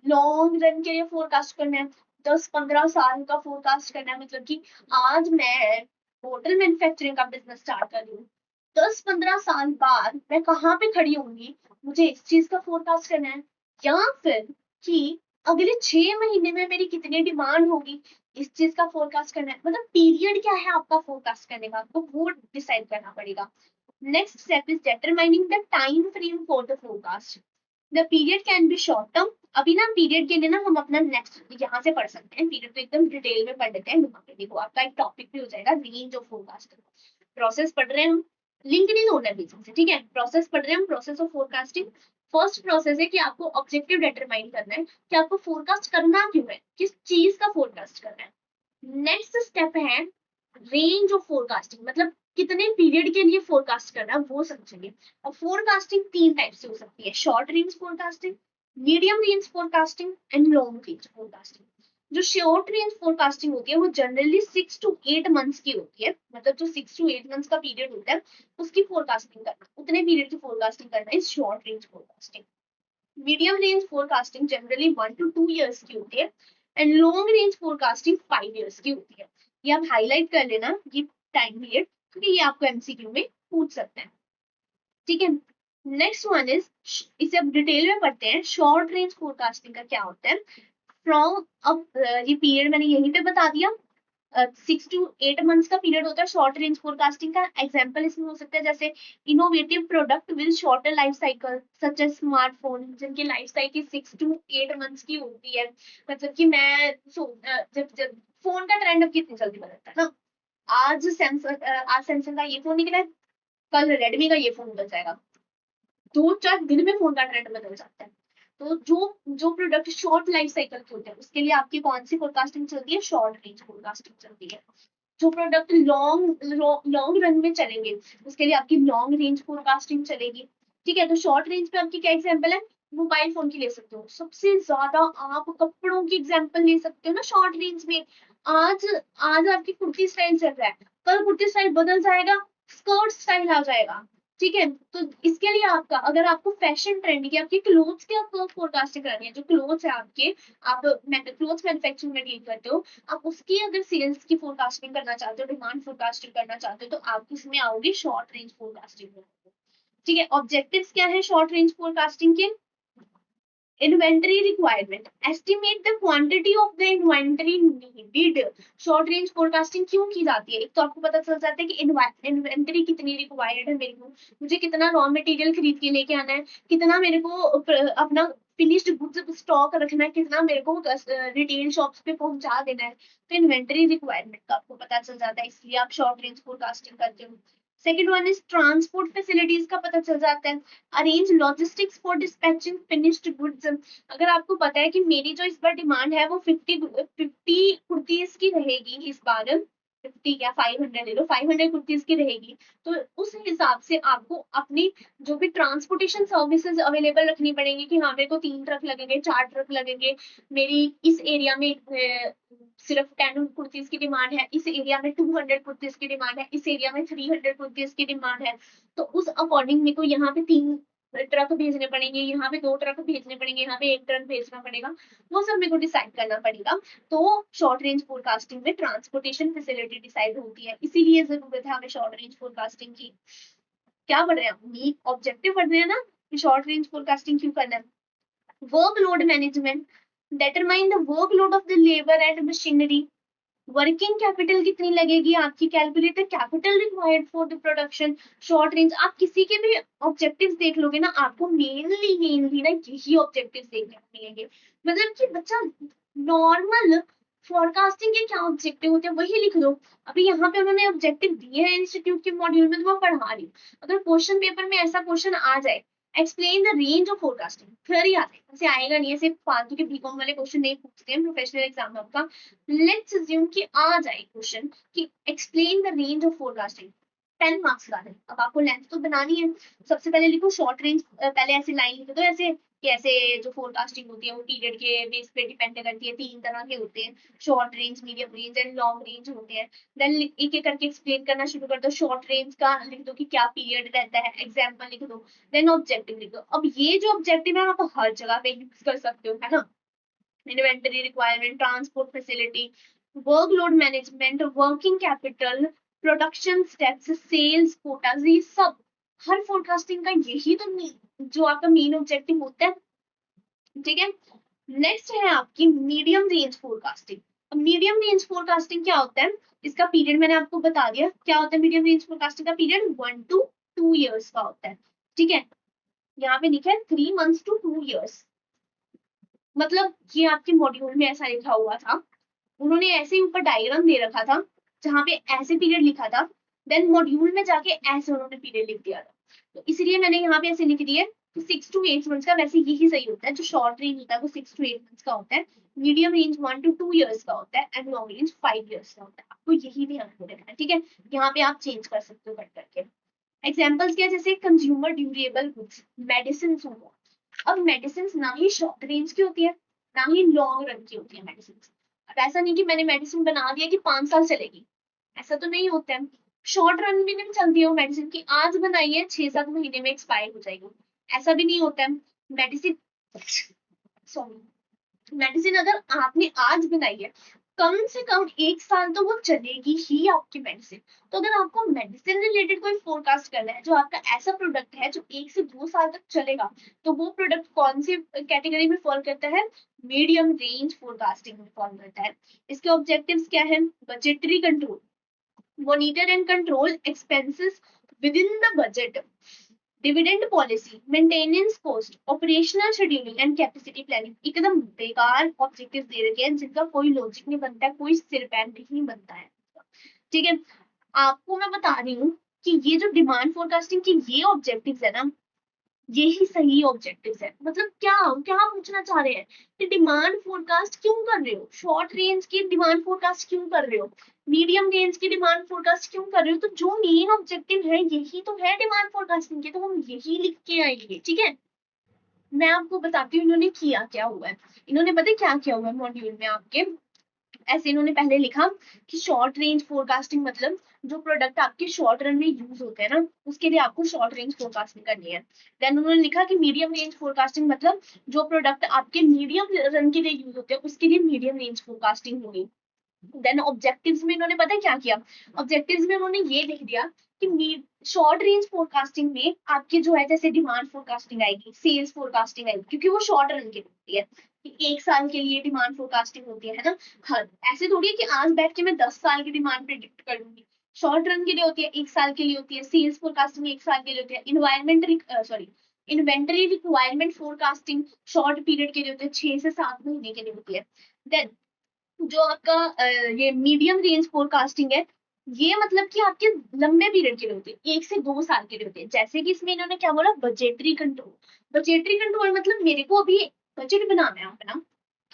लॉन्ग रन के लिए फोरकास्ट करना है, 10-15 साल का फोरकास्ट करना है, मतलब कि आज मैं होटल मैन्युफैक्चरिंग का बिजनेस स्टार्ट कर रही हूँ, 10-15 साल बाद मैं कहाँ पे खड़ी होंगी, मुझे इस चीज का फोरकास्ट करना है। या फिर कि अगले 6 महीने में मेरी कितनी डिमांड होगी, इस चीज का फोरकास्ट करना है। मतलब पीरियड क्या है आपका फोरकास्ट करने का, आपको वो डिसाइड करना पड़ेगा। Next step is determining the time frame for the forecast. The period can be short term. अभी ना पीरियड के लिए ना हम अपना नेक्स्ट यहाँ से पढ़ सकते हैं, पीरियड तो एकदम डिटेल में पढ़ लेते हैं यहाँ पे। देखो आपका एक टॉपिक भी हो जाएगा, रेंज ऑफ फोरकास्टिंग। प्रोसेस पढ़ रहे हैं हम, लिंक नहीं होना है बीच में से, ठीक है। प्रोसेस पढ़ रहे हैं हम, process of forecasting. First process है कि आपको ऑब्जेक्टिव डिटरमाइन करना है कि आपको फोरकास्ट करना क्यों है, किस चीज का फोरकास्ट करना है। नेक्स्ट स्टेप है रेंज ऑफ फोरकास्टिंग, मतलब कितने पीरियड के लिए फोरकास्ट करना है वो समझेंगे। और फोरकास्टिंग 3 टाइप से हो सकती है, short range forecasting, medium range forecasting and long range forecasting. जो शॉर्ट रेंज फोरकास्टिंग होती है वो जनरली 6 to 8 मंथ्स की होती है, मतलब जो 6 to 8 मंथ्स का पीरियड होता है उसकी फोरकास्टिंग करना, उतने पीरियड की फोरकास्टिंग करना is short range forecasting. Medium range forecasting generally 1 to 2 years की होती है, and long range forecasting 5 years की होती है। ये आप हाईलाइट कर लेना ये टाइम पीरियड, क्योंकि ये आपको एमसीक्यू में पूछ सकते हैं। ठीक है। नेक्स्ट वन इज, इसे अब डिटेल में पढ़ते हैं, शॉर्ट रेंज फोरकास्टिंग का क्या होता है। फ्रॉम अब ये पीरियड मैंने यहीं पे बता दिया, 6 to 8 मंथ्स का पीरियड होता है शॉर्ट रेंज फोरकास्टिंग का। एग्जाम्पल इसमें हो सकता है जैसे innovative product with shorter life cycle such as smartphone, जिनकी लाइफ साइकिल 6 to 8 मंथ्स की होती है। मतलब कि मैं जब जब फोन का ट्रेंड अब कितनी जल्दी बदलता है ना, आज सैमसंग का ये फोन निकला है, कल रेडमी का ये फोन बदल जाएगा, 2-4 दिन में फोन का ट्रेंड बदल जाता है। तो जो जो प्रोडक्ट शॉर्ट लाइफ साइकिल के होते हैं उसके लिए आपकी कौन सी फोरकास्टिंग चलती है, शॉर्ट रेंज फोरकास्टिंग चलती है। जो प्रोडक्ट लॉन्ग रन में चलेंगे उसके लिए आपकी लॉन्ग रेंज फोरकास्टिंग चलेगी। ठीक है, तो शॉर्ट रेंज पे आपकी क्या एग्जांपल है, मोबाइल फोन की ले सकते हो, सबसे ज्यादा आप कपड़ों की एग्जांपल ले सकते हो ना शॉर्ट रेंज में। आज आज आपकी कुर्ती स्टाइल चल रहा है, कल कुर्ती स्टाइल बदल जाएगा, स्कर्ट स्टाइल आ जाएगा। ठीक है। तो इसके लिए आपका, अगर आपको फैशन ट्रेंड की, आपके क्लोथ्स के आपको फोरकास्टिंग करनी है, जो क्लोथ्स है आपके, आप क्लोथ्स मैन्युफैक्चरिंग में डील करते हो, आप उसकी अगर सेल्स की फोरकास्टिंग करना चाहते हो, डिमांड फोरकास्टिंग करना चाहते हो, तो आप इसमें आओगे शॉर्ट रेंज फोरकास्टिंग में। ठीक है। ऑब्जेक्टिव्स क्या है शॉर्ट रेंज फोरकास्टिंग के? Inventory requirement, estimate the quantity of the inventory needed. Short range forecasting क्यों की जाती है? एक तो आपको पता चल जाता है कि इन्वेंटरी कितनी रिक्वायर्ड है मेरे को, मुझे कितना रॉ मटेरियल खरीद के लेके आना है, कितना मेरे को अपना फिनिश्ड गुड्स स्टॉक रखना है, कितना मेरे को रिटेल शॉप्स पे पहुंचा देना है। तो इन्वेंटरी रिक्वायरमेंट का आपको पता चल जाता है, इसलिए आप शॉर्ट रेंज फोरकास्टिंग करते हो। Second one is transport facilities का पता चल जाता है, arrange logistics for dispatching finished goods. अगर आपको पता है कि मेरी जो इस बार डिमांड है वो 50 कुर्तीज की रहेगी इस बार, 50 क्या 500 ले लो, 500 कुर्तीज की रहेगी, तो उस हिसाब से आपको अपनी जो भी ट्रांसपोर्टेशन सर्विसेज अवेलेबल रखनी पड़ेगी कि हाँ मेरे को 3 ट्रक लगेंगे, 4 ट्रक लगेंगे, मेरी इस एरिया में सिर्फ 10 कुर्तीज की डिमांड है, इस एरिया में 200 कुर्तीज की डिमांड है, इस एरिया में 300 कुर्तीज की डिमांड है। तो उस अकॉर्डिंग मेरे को यहाँ पे 3 ट्रक भेजने पड़ेंगे, यहाँ पे 2 ट्रक भेजने पड़ेंगे, यहाँ पे 1 ट्रक भेजना पड़ेगा, वो सब मेरे को डिसाइड करना पड़ेगा। तो शॉर्ट रेंज फोरकास्टिंग में ट्रांसपोर्टेशन फैसिलिटी डिसाइड होती है, इसीलिए जरूरत है हमें शॉर्ट रेंज फोरकास्टिंग की। क्या पढ़ रहे हैं हम? ऑब्जेक्टिव पढ़ रहे हैं ना कि शॉर्ट रेंज फोरकास्टिंग क्यों करना है। Workload management, determine the workload of the labor and machinery, working capital कितनी लगेगी आपकी, calculate the capital required for the production. Short range आप किसी के भी ऑब्जेक्टिव्स देख लोगे ना, आपको मेनली ना यही ऑब्जेक्टिव्स देखने को मिलेंगे। मतलब कि बच्चा नॉर्मल फोरकास्टिंग के क्या ऑब्जेक्टिव होते हैं वही लिख दो। अभी यहाँ पे उन्होंने ऑब्जेक्टिव दिए हैं इंस्टीट्यूट के मॉड्यूल में, तो मैं पढ़ा रही हूँ। अगर क्वेश्चन पेपर में ऐसा क्वेश्चन आ जाए, explain the range of forecasting, फिर ही आता है, ऐसे आएगा नहीं, ऐसे फालतू के बीकॉम वाले क्वेश्चन नहीं पूछते हैं प्रोफेशनल एग्जाम में आपका। लेट्स अज्यूम कि आ जाए क्वेश्चन कि explain the range of forecasting, 10 marks का है। अब आपको लेंथ तो बनानी है, सबसे पहले लिखो शॉर्ट रेंज, पहले ऐसे लाइन लिख दो ऐसे कि ऐसे जो फोरकास्टिंग होती है वो पीरियड के बेस पे डिपेंड करती है, 3 तरह के होते हैं, short range, medium range and long range होते हैं। देन एक एक करके एक्सप्लेन करना शुरू कर दो। शॉर्ट रेंज का लिख दो कि क्या पीरियड रहता है, एग्जाम्पल लिख दो। देन ऑब्जेक्टिव लिख दो। अब ये जो ऑब्जेक्टिव है आप हर जगह पे यूज कर सकते हो, है ना। Inventory requirement, transport facility, workload management, working capital, production steps, sales quotas, ये सब हर फोरकास्टिंग का यही तो जो आपका मेन ऑब्जेक्टिव होता है। ठीक है। नेक्स्ट है आपकी मीडियम रेंज फोरकास्टिंग। अब मीडियम रेंज फोरकास्टिंग क्या होता है? इसका पीरियड मैंने आपको बता दिया क्या होता है। मीडियम रेंज फोरकास्टिंग का पीरियड 1 to 2 years का होता है। ठीक है। यहाँ पे लिखा है 3 months to 2 years। मतलब ये आपके मॉड्यूल में ऐसा लिखा हुआ था, उन्होंने ऐसे ही ऊपर डायग्राम दे रखा था जहां पे ऐसे पीरियड लिखा था, देन मॉड्यूल में जाके ऐसे उन्होंने पीरियड लिख दिया था, तो इसलिए मैंने यहाँ पे ऐसे लिख दिए। तो 6 to 8 मंथ्स का वैसे यही सही होता है, जो शॉर्ट रेंज होता है वो 6 to 8 मंथ्स का होता है, मीडियम रेंज 1 to 2 years का होता है, एंड लॉन्ग रेंज 5 years का होता है। आपको यही ध्यान में रखना है। ठीक है। यहाँ पे आप चेंज कर सकते हो कट करके। एग्जाम्पल्स क्या है? जैसे कंज्यूमर ड्यूरेबल गुड्स, मेडिसिन हो। अब मेडिसिन ना ही शॉर्ट रेंज की होती है ना ही लॉन्ग रन की होती है मेडिसिन। अब ऐसा नहीं कि मैंने मेडिसिन बना दिया कि 5 साल चलेगी, ऐसा तो नहीं होता है। शॉर्ट रन में भी चलती है वो मेडिसिन की, आज बनाई है 6-7 महीने में एक्सपायर हो जाएगी, ऐसा भी नहीं होता है। मेडिसिन, सॉरी, मेडिसिन अगर आपने आज बनाई है, कम से कम 1 साल तो वो चलेगी ही आपकी मेडिसिन। तो अगर आपको मेडिसिन रिलेटेड कोई फोरकास्ट करना है, जो आपका ऐसा प्रोडक्ट है जो 1 से 2 साल तक चलेगा, तो वो प्रोडक्ट कौन सी कैटेगरी में फॉल करता है? मीडियम रेंज फोरकास्टिंग में फॉल करता है। इसके ऑब्जेक्टिव्स क्या है? Budgetary control, monitor and control expenses with in the budget, dividend policy, maintenance cost, operational scheduling and capacity planning. एकदम बेकार ऑब्जेक्टिव्स दे रखे हैं जिनका कोई लॉजिक नहीं बनता है, कोई सिर पैर नहीं बनता है। ठीक है। आपको मैं बता रही हूँ कि ये जो डिमांड फोरकास्टिंग की ये ऑब्जेक्टिव्स है ना, यही सही ऑब्जेक्टिव्स है। मतलब क्या क्या पूछना चाह रहे हैं कि डिमांड फोरकास्ट क्यों कर रहे हो, शॉर्ट रेंज की डिमांड फोरकास्ट क्यों कर रहे हो, मीडियम रेंज की डिमांड फोरकास्ट क्यों कर रहे हो। तो जो मेन ऑब्जेक्टिव है यही तो है डिमांड फोरकास्टिंग के, तो हम यही लिख के आएंगे। ठीक है। मैं आपको बताती हूँ इन्होंने किया क्या हुआ है। इन्होंने पता है क्या किया हुआ है मॉड्यूल में आपके? ऐसे इन्होंने पहले लिखा कि शॉर्ट रेंज फोरकास्टिंग मतलब जो प्रोडक्ट आपके शॉर्ट रन में यूज होते हैं ना, उसके लिए आपको शॉर्ट रेंज फोरकास्टिंग करनी है। देन उन्होंने लिखा कि मीडियम रेंज फोरकास्टिंग मतलब जो प्रोडक्ट आपके मीडियम रन के लिए यूज होते हैं उसके लिए मीडियम रेंज फोरकास्टिंग होगी। देन ऑब्जेक्टिव्स में इन्होंने पता है क्या किया, ऑब्जेक्टिव्स में उन्होंने ये लिख दिया कि शॉर्ट रेंज फोरकास्टिंग में आपकी जो है जैसे डिमांड फोरकास्टिंग आएगी, सेल्स फोरकास्टिंग आएगी, क्योंकि वो शॉर्ट रन के लिए होती है कि 1 साल के लिए डिमांड फोरकास्टिंग होती है ना। हाँ, ऐसे थोड़ी है कि आज बैठ के मैं 10 साल की डिमांड प्रिडिक्ट कर लूंगी। शॉर्ट रन के लिए होती है, 1 साल के लिए होती है। सेल्स फोरकास्टिंग 1 साल के लिए होती है। Inventory requirement forecasting short period के लिए होती है, 6 से 7 महीने के लिए होती है। देन जो आपका ये मीडियम रेंज फोरकास्टिंग है, ये मतलब कि आपके लंबे पीरियड के लिए होती है, 1 से 2 साल के लिए होती है। जैसे कि इसमें इन्होंने क्या बोला, बजटरी कंट्रोल। बजटरी कंट्रोल मतलब मेरे को अभी बजट बनाना है अपना,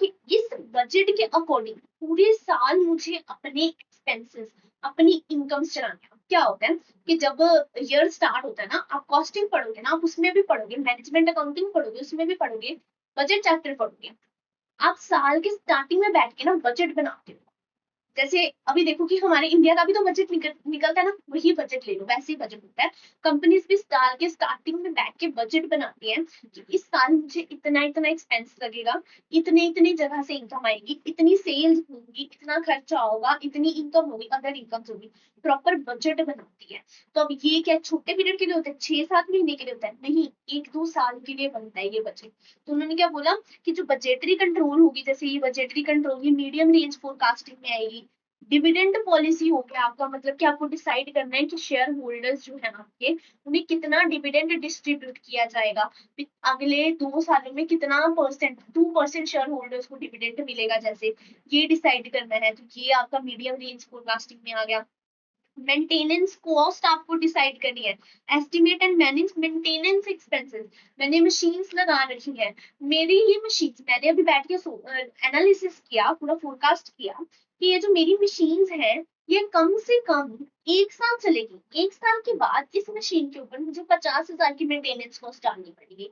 कि इस बजट के अकॉर्डिंग पूरे साल मुझे अपने एक्सपेंसेस, अपनी इनकम चलाने हैं। क्या होता है कि जब ईयर स्टार्ट होता है ना, आप कॉस्टिंग पढ़ोगे ना, आप उसमें भी पढ़ोगे, मैनेजमेंट अकाउंटिंग पढ़ोगे उसमें भी पढ़ोगे, बजट चैप्टर पढ़ोगे। आप साल के स्टार्टिंग में बैठ के ना बजट बनाते हो। जैसे अभी देखो कि हमारे इंडिया का भी तो बजट निकलता है ना, वही बजट ले लो, वैसे ही बजट होता है। कंपनीज भी साल के स्टार्टिंग में बैठ के बजट बनाती है कि इस साल मुझे इतना इतना एक्सपेंस लगेगा, इतने इतनी जगह से इनकम आएगी, इतनी सेल्स होगी, इतना खर्चा होगा, इतनी इनकम होगी, अदर इनकम होगी। प्रॉपर बजट बनाती है। तो अब ये क्या छोटे पीरियड के लिए होता है, 6-7 महीने के लिए होता है? नहीं, 1-2 साल के लिए बनता है ये बजट। तो उन्होंने क्या बोला कि जो बजटरी कंट्रोल होगी, जैसे ये बजटरी कंट्रोल की मीडियम रेंज फोरकास्टिंग में आएगी। डिविडेंड पॉलिसी हो गया आपका, मतलब कि आपको डिसाइड करना है कि शेयर होल्डर्स जो है आपके, उन्हें कितना डिविडेंड डिस्ट्रीब्यूट किया जाएगा, अगले 2 सालों में कितना परसेंट, 2% शेयर होल्डर्स को डिविडेंड मिलेगा, जैसे ये डिसाइड करना है। तो ये आपका मीडियम रेंज फोरकास्टिंग में आ गया। मेंटेनेंस कॉस्ट आपको डिसाइड करनी है। Estimate and manage maintenance expenses. मैंने मशीन्स लगा रखी है, मेरी ये मशीन्स, मैंने अभी बैठ के एनालिसिस किया, पूरा फोरकास्ट किया कि ये जो मेरी मशीन्स हैं, ये कम से कम 1 साल चलेगी। 1 साल के बाद इस मशीन के ऊपर मुझे 50,000 की मेंटेनेंस कॉस्ट डालनी पड़ेगी।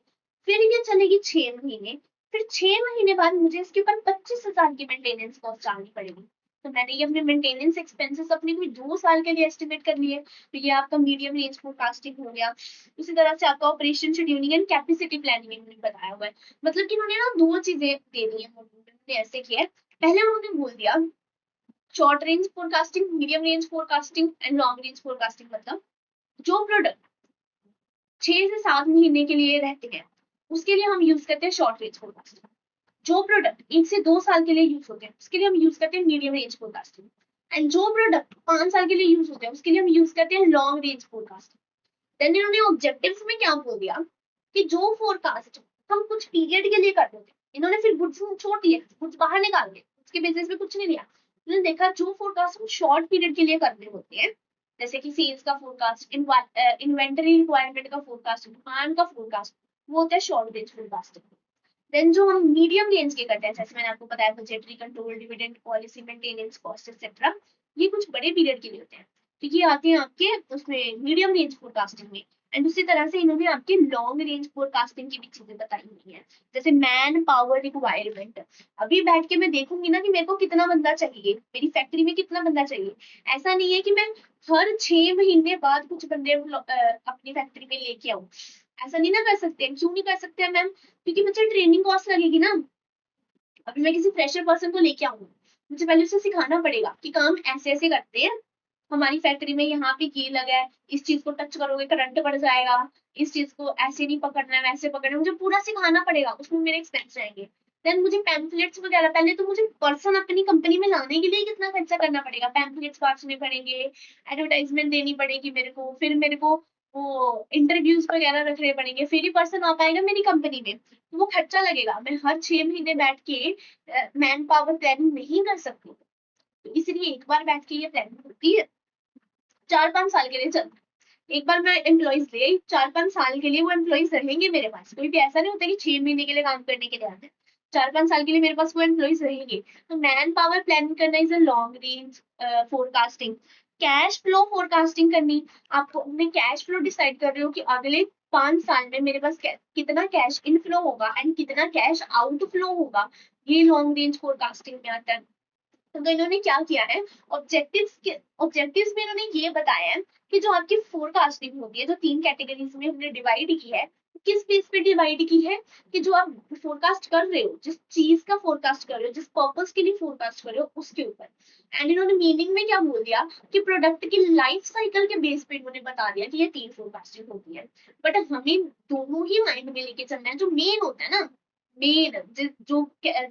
फिर ये चलेगी 6 महीने, फिर 6 महीने बाद मुझे इसके ऊपर 25,000 की मेंटेनेंस कॉस्ट डालनी पड़ेगी। तो मैंने ये अपने मेंटेनेंस एक्सपेंसेस अपने कोई 2 साल के लिए एस्टिमेट कर लिए। तो ये आपका मीडियम रेंज फोरकास्टिंग हो गया। उसी तरह से आपका operation scheduling and capacity planning इन्होंने बताया हुआ है। मतलब कि उन्होंने ना दो चीजें दे दी है, उन्होंने ऐसे किया है। पहले उन्होंने बोल दिया short range forecasting, medium range forecasting and long range forecasting. मतलब जो प्रोडक्ट 6 से 7 महीने के लिए रहते हैं उसके लिए हम यूज करते हैं शॉर्ट रेंज फोरकास्टिंग। जो प्रोडक्ट 1 से 2 साल के लिए यूज होते हैं उसके लिए हम यूज करते हैं मीडियम रेंज फोरकास्टिंग। एंड जो प्रोडक्ट 5 साल के लिए यूज होते हैं उसके लिए हम यूज करते हैं लॉन्ग रेंज फोरकास्टिंग। देन इन्होंने ऑब्जेक्टिव्स में क्या बोल दिया कि जो फोरकास्ट हम कुछ पीरियड के लिए कर देते हैं, इन्होंने फिर गुड्स छोड़ दिए, गुड्स बाहर निकाल दिए, उसके बेसिस पे कुछ नहीं लिया। इन्होंने देखा जो फोरकास्ट हम शॉर्ट पीरियड के लिए करने होते हैं, जैसे कि सेल्स का फोरकास्ट, इन्वेंटरी रिक्वायरमेंट का फोरकास्ट, डिमांड का फोरकास्ट, वो होता है शॉर्ट रेंज फोरकास्ट। देन जो हम मीडियम रेंज के करते हैं, जैसे मैंने आपको बताया budgetary control, dividend policy, maintenance cost etcetera, ये कुछ बड़े पीरियड के लिए होते हैं। तो ये आते हैं आपके उसमें मीडियम रेंज फोरकास्टिंग में। एंड उसी तरह से इन्होंने आपके लॉन्ग रेंज फोरकास्टिंग की भी चीजें बताई हुई है, जैसे मैन पावर रिक्वायरमेंट। अभी बैठ के मैं देखूंगी ना कि मेरे को कितना बंदा चाहिए, मेरी फैक्ट्री में कितना बंदा चाहिए। ऐसा नहीं है कि मैं हर 6 महीने बाद कुछ बंदे अपनी फैक्ट्री में लेके आऊं। ऐसा नहीं ना कर सकते। क्यों नहीं कर सकते मैम? क्योंकि मुझे ट्रेनिंग कॉस्ट लगेगी ना। अभी मैं किसी फ्रेशर पर्सन को लेके आऊंगी, मुझे पहले उसे सिखाना पड़ेगा कि काम ऐसे ऐसे करते हैं, हमारी फैक्ट्री में यहाँ पे की लगा है, इस चीज को टच करोगे करंट पड़ जाएगा, इस चीज को ऐसे नहीं पकड़ना है वैसे पकड़ना है, मुझे पूरा सिखाना पड़ेगा, उसमें मेरे एक्सपेंस जाएंगे। देन मुझे पैम्फलेट्स वगैरह, पहले तो मुझे पर्सन अपनी कंपनी में लाने के लिए कितना खर्चा करना पड़ेगा, पैम्फलेट्स बांटने पड़ेंगे, एडवर्टाइजमेंट देनी पड़ेगी मेरे को, फिर मेरे को वो इंटरव्यूज वगैरह रखने पड़ेंगे, फिर ही पर्सन आ पाएगा मेरी कंपनी में। तो वो खर्चा लगेगा, मैं हर 6 महीने बैठ के मैन पावर प्लानिंग नहीं कर सकती। तो इसलिए एक बार बैठ के ये प्लानिंग होती है, 4-5 साल के लिए चलता है। एक बार मैं एम्प्लॉइज ले, 4-5 साल के लिए वो एम्प्लॉइज रहेंगे मेरे पास। कोई भी ऐसा नहीं होता कि 6 महीने के लिए काम करने के लिए आते हैं, 4-5 साल के लिए मेरे पास वो एम्प्लॉइज रहेंगे। तो मैन पावर प्लानिंग करना is a long range forecasting. Cash flow forecasting करनी, आपको अपने कैश फ्लो डिसाइड कर रहे हो कि अगले 5 साल में मेरे पास कितना कैश इनफ्लो होगा एंड कितना कैश आउटफ्लो होगा, ये लॉन्ग रेंज फोरकास्टिंग में आता है। तो इन्होंने क्या किया है, ऑब्जेक्टिव्स में इन्होंने ये बताया है कि जो आपकी फोरकास्टिंग होती है, जो 3 कैटेगरीज में हमने डिवाइड की है, किस बेस पे डिवाइड की है, कि जो आप फोरकास्ट कर रहे हो, जिस चीज का फोरकास्ट कर रहे हो, जिस पर्पस के लिए फोरकास्ट कर रहे हो, उसके ऊपर। एंड इन्होंने मीनिंग में क्या बोल दिया कि प्रोडक्ट की लाइफ साइकिल के बेस पे इन्होंने बता दिया कि ये 3 फोरकास्टिंग होती है। बट हमें दोनों ही माइंड में लेके चलना है, जो मेन होता है ना, मेन जो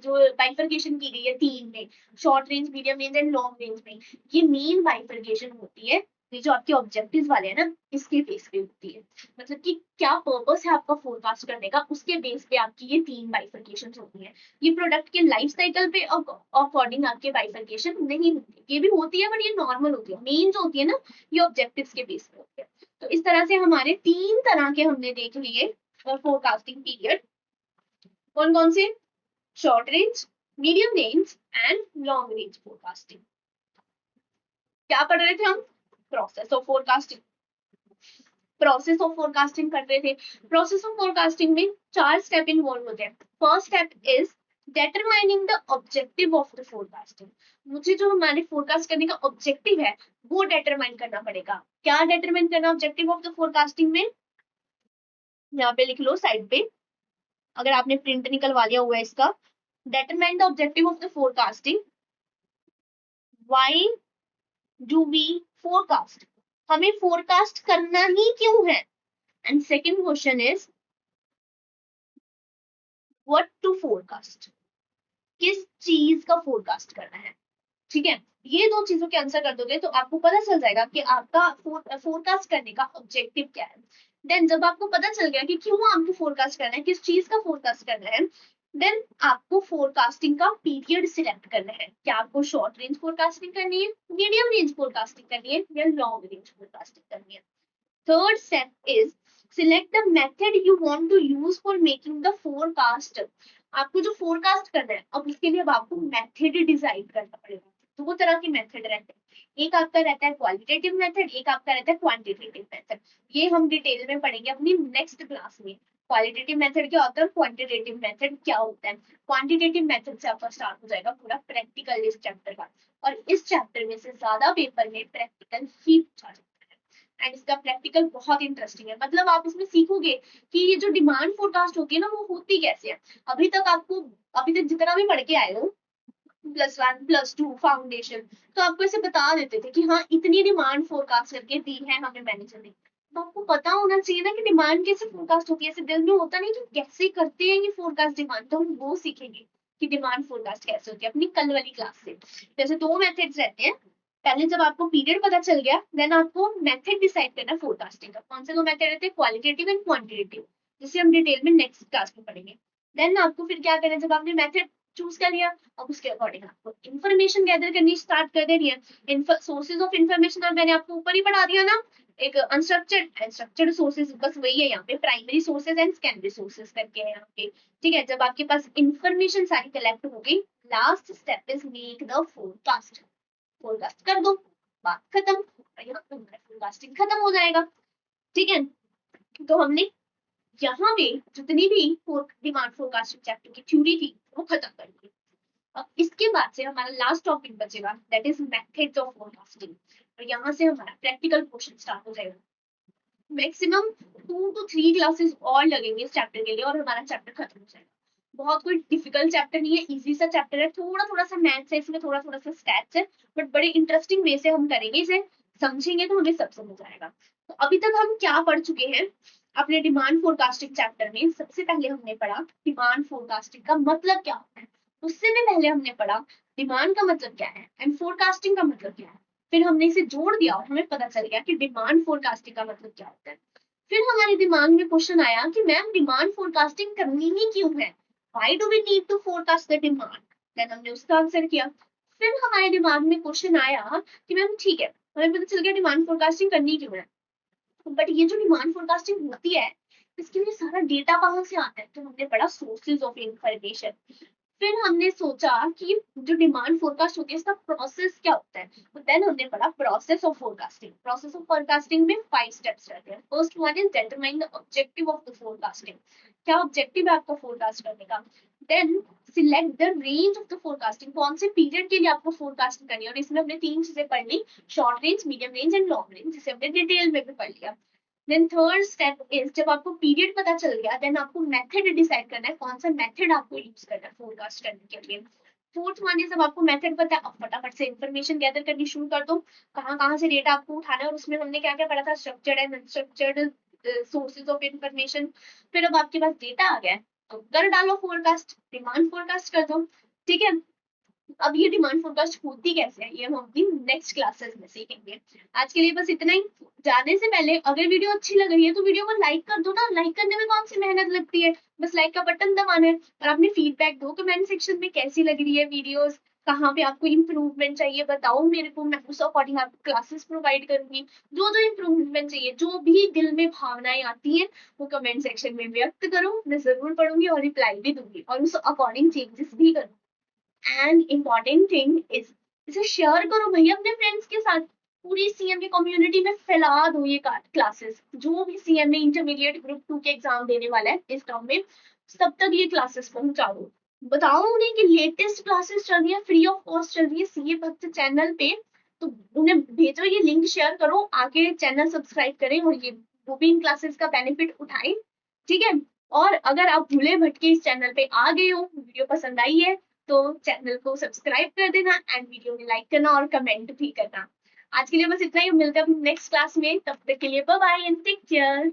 जो बाइफर्केशन की गई है 3 में, short range, medium range and long range में, ये मेन बाइफर्केशन होती है। ये जो आपके ऑब्जेक्टिव्स वाले हैं ना, इसके बेस पे होती है। मतलब कि क्या पर्पस है आपका फोरकास्ट करने का, उसके बेस पे आपकी ये 3 बाइफर्केशन होती है। ये प्रोडक्ट के लाइफ साइकिल पे अकॉर्डिंग आपके बाइफर्केशन नहीं होती, ये भी होती है बट ये नॉर्मल होती है। मेन जो होती है ना, ये ऑब्जेक्टिव्स के बेस पे होती है। तो इस तरह से हमारे 3 तरह के हमने देख लिए फोरकास्टिंग पीरियड। कौन कौन से? Short range, medium range and long range forecasting. क्या पढ़ रहे थे हम? Process of forecasting. Process of forecasting कर रहे थे। प्रोसेस ऑफ फोरकास्टिंग में 4 स्टेप इन्वॉल्व होते हैं। First step is determining the objective of the forecasting। मुझे जो हमारे फोरकास्ट करने का ऑब्जेक्टिव है, वो डिटरमाइन करना पड़ेगा। क्या डिटरमाइन करना ऑब्जेक्टिव ऑफ द फोरकास्टिंग में? यहाँ पे लिख लो साइड पे, अगर आपने प्रिंट निकलवा लिया हुआ है इसका। determine the objective of the forecasting, why do we forecast, हमें फोरकास्ट करना ही क्यों है। And second question is what to forecast, किस चीज का फोरकास्ट करना है। ठीक है, ये 2 चीजों के आंसर कर दोगे तो आपको पता चल जाएगा कि आपका फोरकास्ट करने का ऑब्जेक्टिव क्या है। देन जब आपको पता चल गया कि क्यों आपको फोरकास्ट करना है, किस चीज का फोरकास्ट करना है, देन आपको फोरकास्टिंग का पीरियड सिलेक्ट करना है। क्या आपको शॉर्ट रेंज फोरकास्टिंग करनी है, मीडियम रेंज फोरकास्टिंग करनी है, या लॉन्ग रेंज फोरकास्टिंग करनी है। Third step is select the method you want to use for making the forecast. आपको जो फोरकास्ट करना है, अब उसके लिए अब आपको मेथड डिसाइड करना पड़ेगा। 2 तरह के मेथड रहते हैं, एक आपका रहता है क्वालिटेटिव मेथड, एक आपका रहता है क्वांटिटेटिव मेथड। ये हम डिटेल में पढ़ेंगे अपनी नेक्स्ट क्लास में। क्वालिटेटिव मेथड क्या होता है, क्वांटिटेटिव मेथड क्या होता है। क्वांटिटेटिव मेथड से आपका स्टार्ट हो जाएगा पूरा प्रैक्टिकल इस चैप्टर का, और इस चैप्टर में से ज्यादा पेपर में प्रैक्टिकल ही पूछा जाता है। एंड इसका प्रैक्टिकल बहुत इंटरेस्टिंग है। मतलब आप इसमें सीखोगे कि ये जो डिमांड फोरकास्ट होती है ना, वो होती कैसे है। अभी तक जितना भी पढ़ के आए हो, +1 +2 फाउंडेशन, तो आपको ऐसे बता देते थे कि हाँ इतनी डिमांड फोरकास्ट करके दी है हमें मैनेजर ने। तो आपको पता होना चाहिए ना कि डिमांड कैसे फोरकास्ट होती है। ऐसे दिल में होता नहीं कि कैसे करते हैं ये फोरकास्ट डिमांड, तो हम वो सीखेंगे कि डिमांड फोरकास्ट कैसे होती है अपनी कल वाली क्लास से। जैसे 2 मेथड्स रहते हैं। पहले जब आपको पीरियड पता चल गया, देन आपको मेथड डिसाइड करना फोरकास्टिंग का। कौन से 2 मेथड रहते हैं, क्वालिटेटिव एंड क्वांटिटेटिव, जिसे हम डिटेल में नेक्स्ट क्लास में पढ़ेंगे। देन आपको फिर क्या करना है, जब आपने मेथड चूज कर लिया, अब उसके अकॉर्डिंग आपको इन्फॉर्मेशन गैदर करनी स्टार्ट कर देनी है। सोर्सेज ऑफ इन्फॉर्मेशन और मैंने आपको ऊपर ही पढ़ा दिया ना, एक अनस्ट्रक्चर्ड एंड स्ट्रक्चर्ड सोर्सेज, बस वही है यहाँ पे, primary sources and secondary sources करके है यहाँ पे। ठीक है, जब आपके पास इन्फॉर्मेशन सारी कलेक्ट हो गई, last step is make the forecast. Forecast कर दो, बात खत्म, फोरकास्टिंग खत्म हो जाएगा। ठीक है, तो हमने यहाँ पे जितनी भी डिमांड फोरकास्टिंग चैप्टर की थ्योरी थी वो खत्म कर दी। अब इसके बाद से हमारा लास्ट टॉपिक बचेगा, that is methods of forecasting. और यहाँ से हमारा प्रैक्टिकल क्वेश्चन स्टार्ट हो जाएगा। मैक्सिमम 2 to 3 क्लासेस और लगेंगे इस चैप्टर के लिए और हमारा चैप्टर खत्म हो जाएगा। बहुत कोई डिफिकल्ट चैप्टर नहीं है, इजी सा चैप्टर है। थोड़ा थोड़ा सा मैथ्स है इसमें, थोड़ा थोड़ा सा स्टैट्स है, बट बड़े इंटरेस्टिंग वे से हम करेंगे इसे, समझेंगे तो हमें सब समझ आएगा। तो अभी तक हम क्या पढ़ चुके हैं अपने डिमांड फोरकास्टिंग चैप्टर में? सबसे पहले हमने पढ़ा डिमांड फोरकास्टिंग का मतलब क्या होता है। उससे भी पहले हमने पढ़ा डिमांड का मतलब क्या है एंड फोरकास्टिंग का मतलब क्या है। फिर हमने इसे जोड़ दिया और हमें पता चल गया कि डिमांड फोरकास्टिंग का मतलब क्या होता है। फिर हमारे दिमाग में क्वेश्चन आया कि मैम डिमांड फोरकास्टिंग करनी ही क्यों है, why do we need to forecast the demand. Then हमने उसका आंसर किया। फिर हमारे दिमाग में क्वेश्चन आया कि मैम ठीक है, हमें पता चल गया डिमांड फोरकास्टिंग करनी क्यों है, बट ये जो डिमांड फोरकास्टिंग होती है, इसके लिए सारा डेटा कहाँ से आता है। तो हमने पढ़ा सोर्सेज ऑफ इंफॉर्मेशन। फिर हमने सोचा कि जो डिमांड फोरकास्ट होती है इसका प्रोसेस क्या होता है, तो देन हमने पढ़ा process of forecasting. Process of forecasting में 5 स्टेप्स रहते हैं। First one is determine the objective of the forecasting, क्या ऑब्जेक्टिव है आपका फोरकास्ट करने का। Then select the range of the forecasting, कौन से पीरियड के लिए आपको फोरकास्टिंग करनी है, और इसमें हमने 3 चीजें पढ़ ली, short range, medium range and long range, जिसे हमने डिटेल में भी पढ़ लिया। देन थर्ड स्टेप इज, जब आपको पीरियड पता चल गया, देन आपको मेथड डिसाइड करना है, कौन सा मेथड आपको यूज करना है फोरकास्ट करने के लिए। फोर्थ वन इज, जब आपको मेथड पता है, अब फटाफट से इन्फॉर्मेशन गैदर करनी शुरू कर दो, कहाँ कहाँ से डेटा आपको उठाना है, और उसमें हमने क्या क्या पढ़ा था, structured and unstructured sources of information. फिर अब आपके पास डेटा आ गया है, तो कर डालो फोरकास्ट, डिमांड फोरकास्ट कर दो। ठीक है, अब ये डिमांड फोरकास्ट होती कैसे है, ये हम अपनी नेक्स्ट क्लासेस में सीखेंगे। आज के लिए बस इतना ही। जाने से पहले अगर वीडियो अच्छी लग रही है तो वीडियो को लाइक कर दो ना, लाइक करने में कौन सी मेहनत लगती है, बस लाइक का बटन दबाना है। और अपने फीडबैक दो कमेंट सेक्शन में, कैसी लग रही है वीडियोस, कहाँ पे आपको इम्प्रूवमेंट चाहिए बताओ मेरे को, मैं उस अकॉर्डिंग आपको क्लासेस प्रोवाइड करूंगी। जो जो इम्प्रूवमेंट चाहिए, जो भी दिल में भावनाएं आती है, वो कमेंट सेक्शन में व्यक्त करो, मैं जरूर पढ़ूंगी और रिप्लाई भी दूंगी और उस अकॉर्डिंग चेंजेस भी करूंगी। एंड इम्पॉर्टेंट थिंग इज, इसे शेयर करो भैया अपने फ्रेंड्स के साथ, पूरी सीएमए कम्युनिटी में फैला दो ये क्लासेस। जो भी सीएमए इंटरमीडिएट ग्रुप 2 के एग्जाम देने वाला है इस टर्म में, सब तक ये क्लासेस पहुंचा दो। बताओ उन्हें कि लेटेस्ट क्लासेस चल रही है, फ्री ऑफ कॉस्ट चल रही है सीए भक्त चैनल पे, तो उन्हें भेजो, ये लिंक शेयर करो, आके चैनल सब्सक्राइब करें और ये वो भी इन क्लासेस का बेनिफिट उठाएं। ठीक है, और अगर आप भूले भटके इस चैनल पे आ गए हो, वीडियो पसंद आई है, तो चैनल को सब्सक्राइब कर देना एंड वीडियो में लाइक करना और कमेंट भी करना। आज के लिए बस इतना ही, मिलते हैं अपनी नेक्स्ट क्लास में, तब तक के लिए bye bye and take care.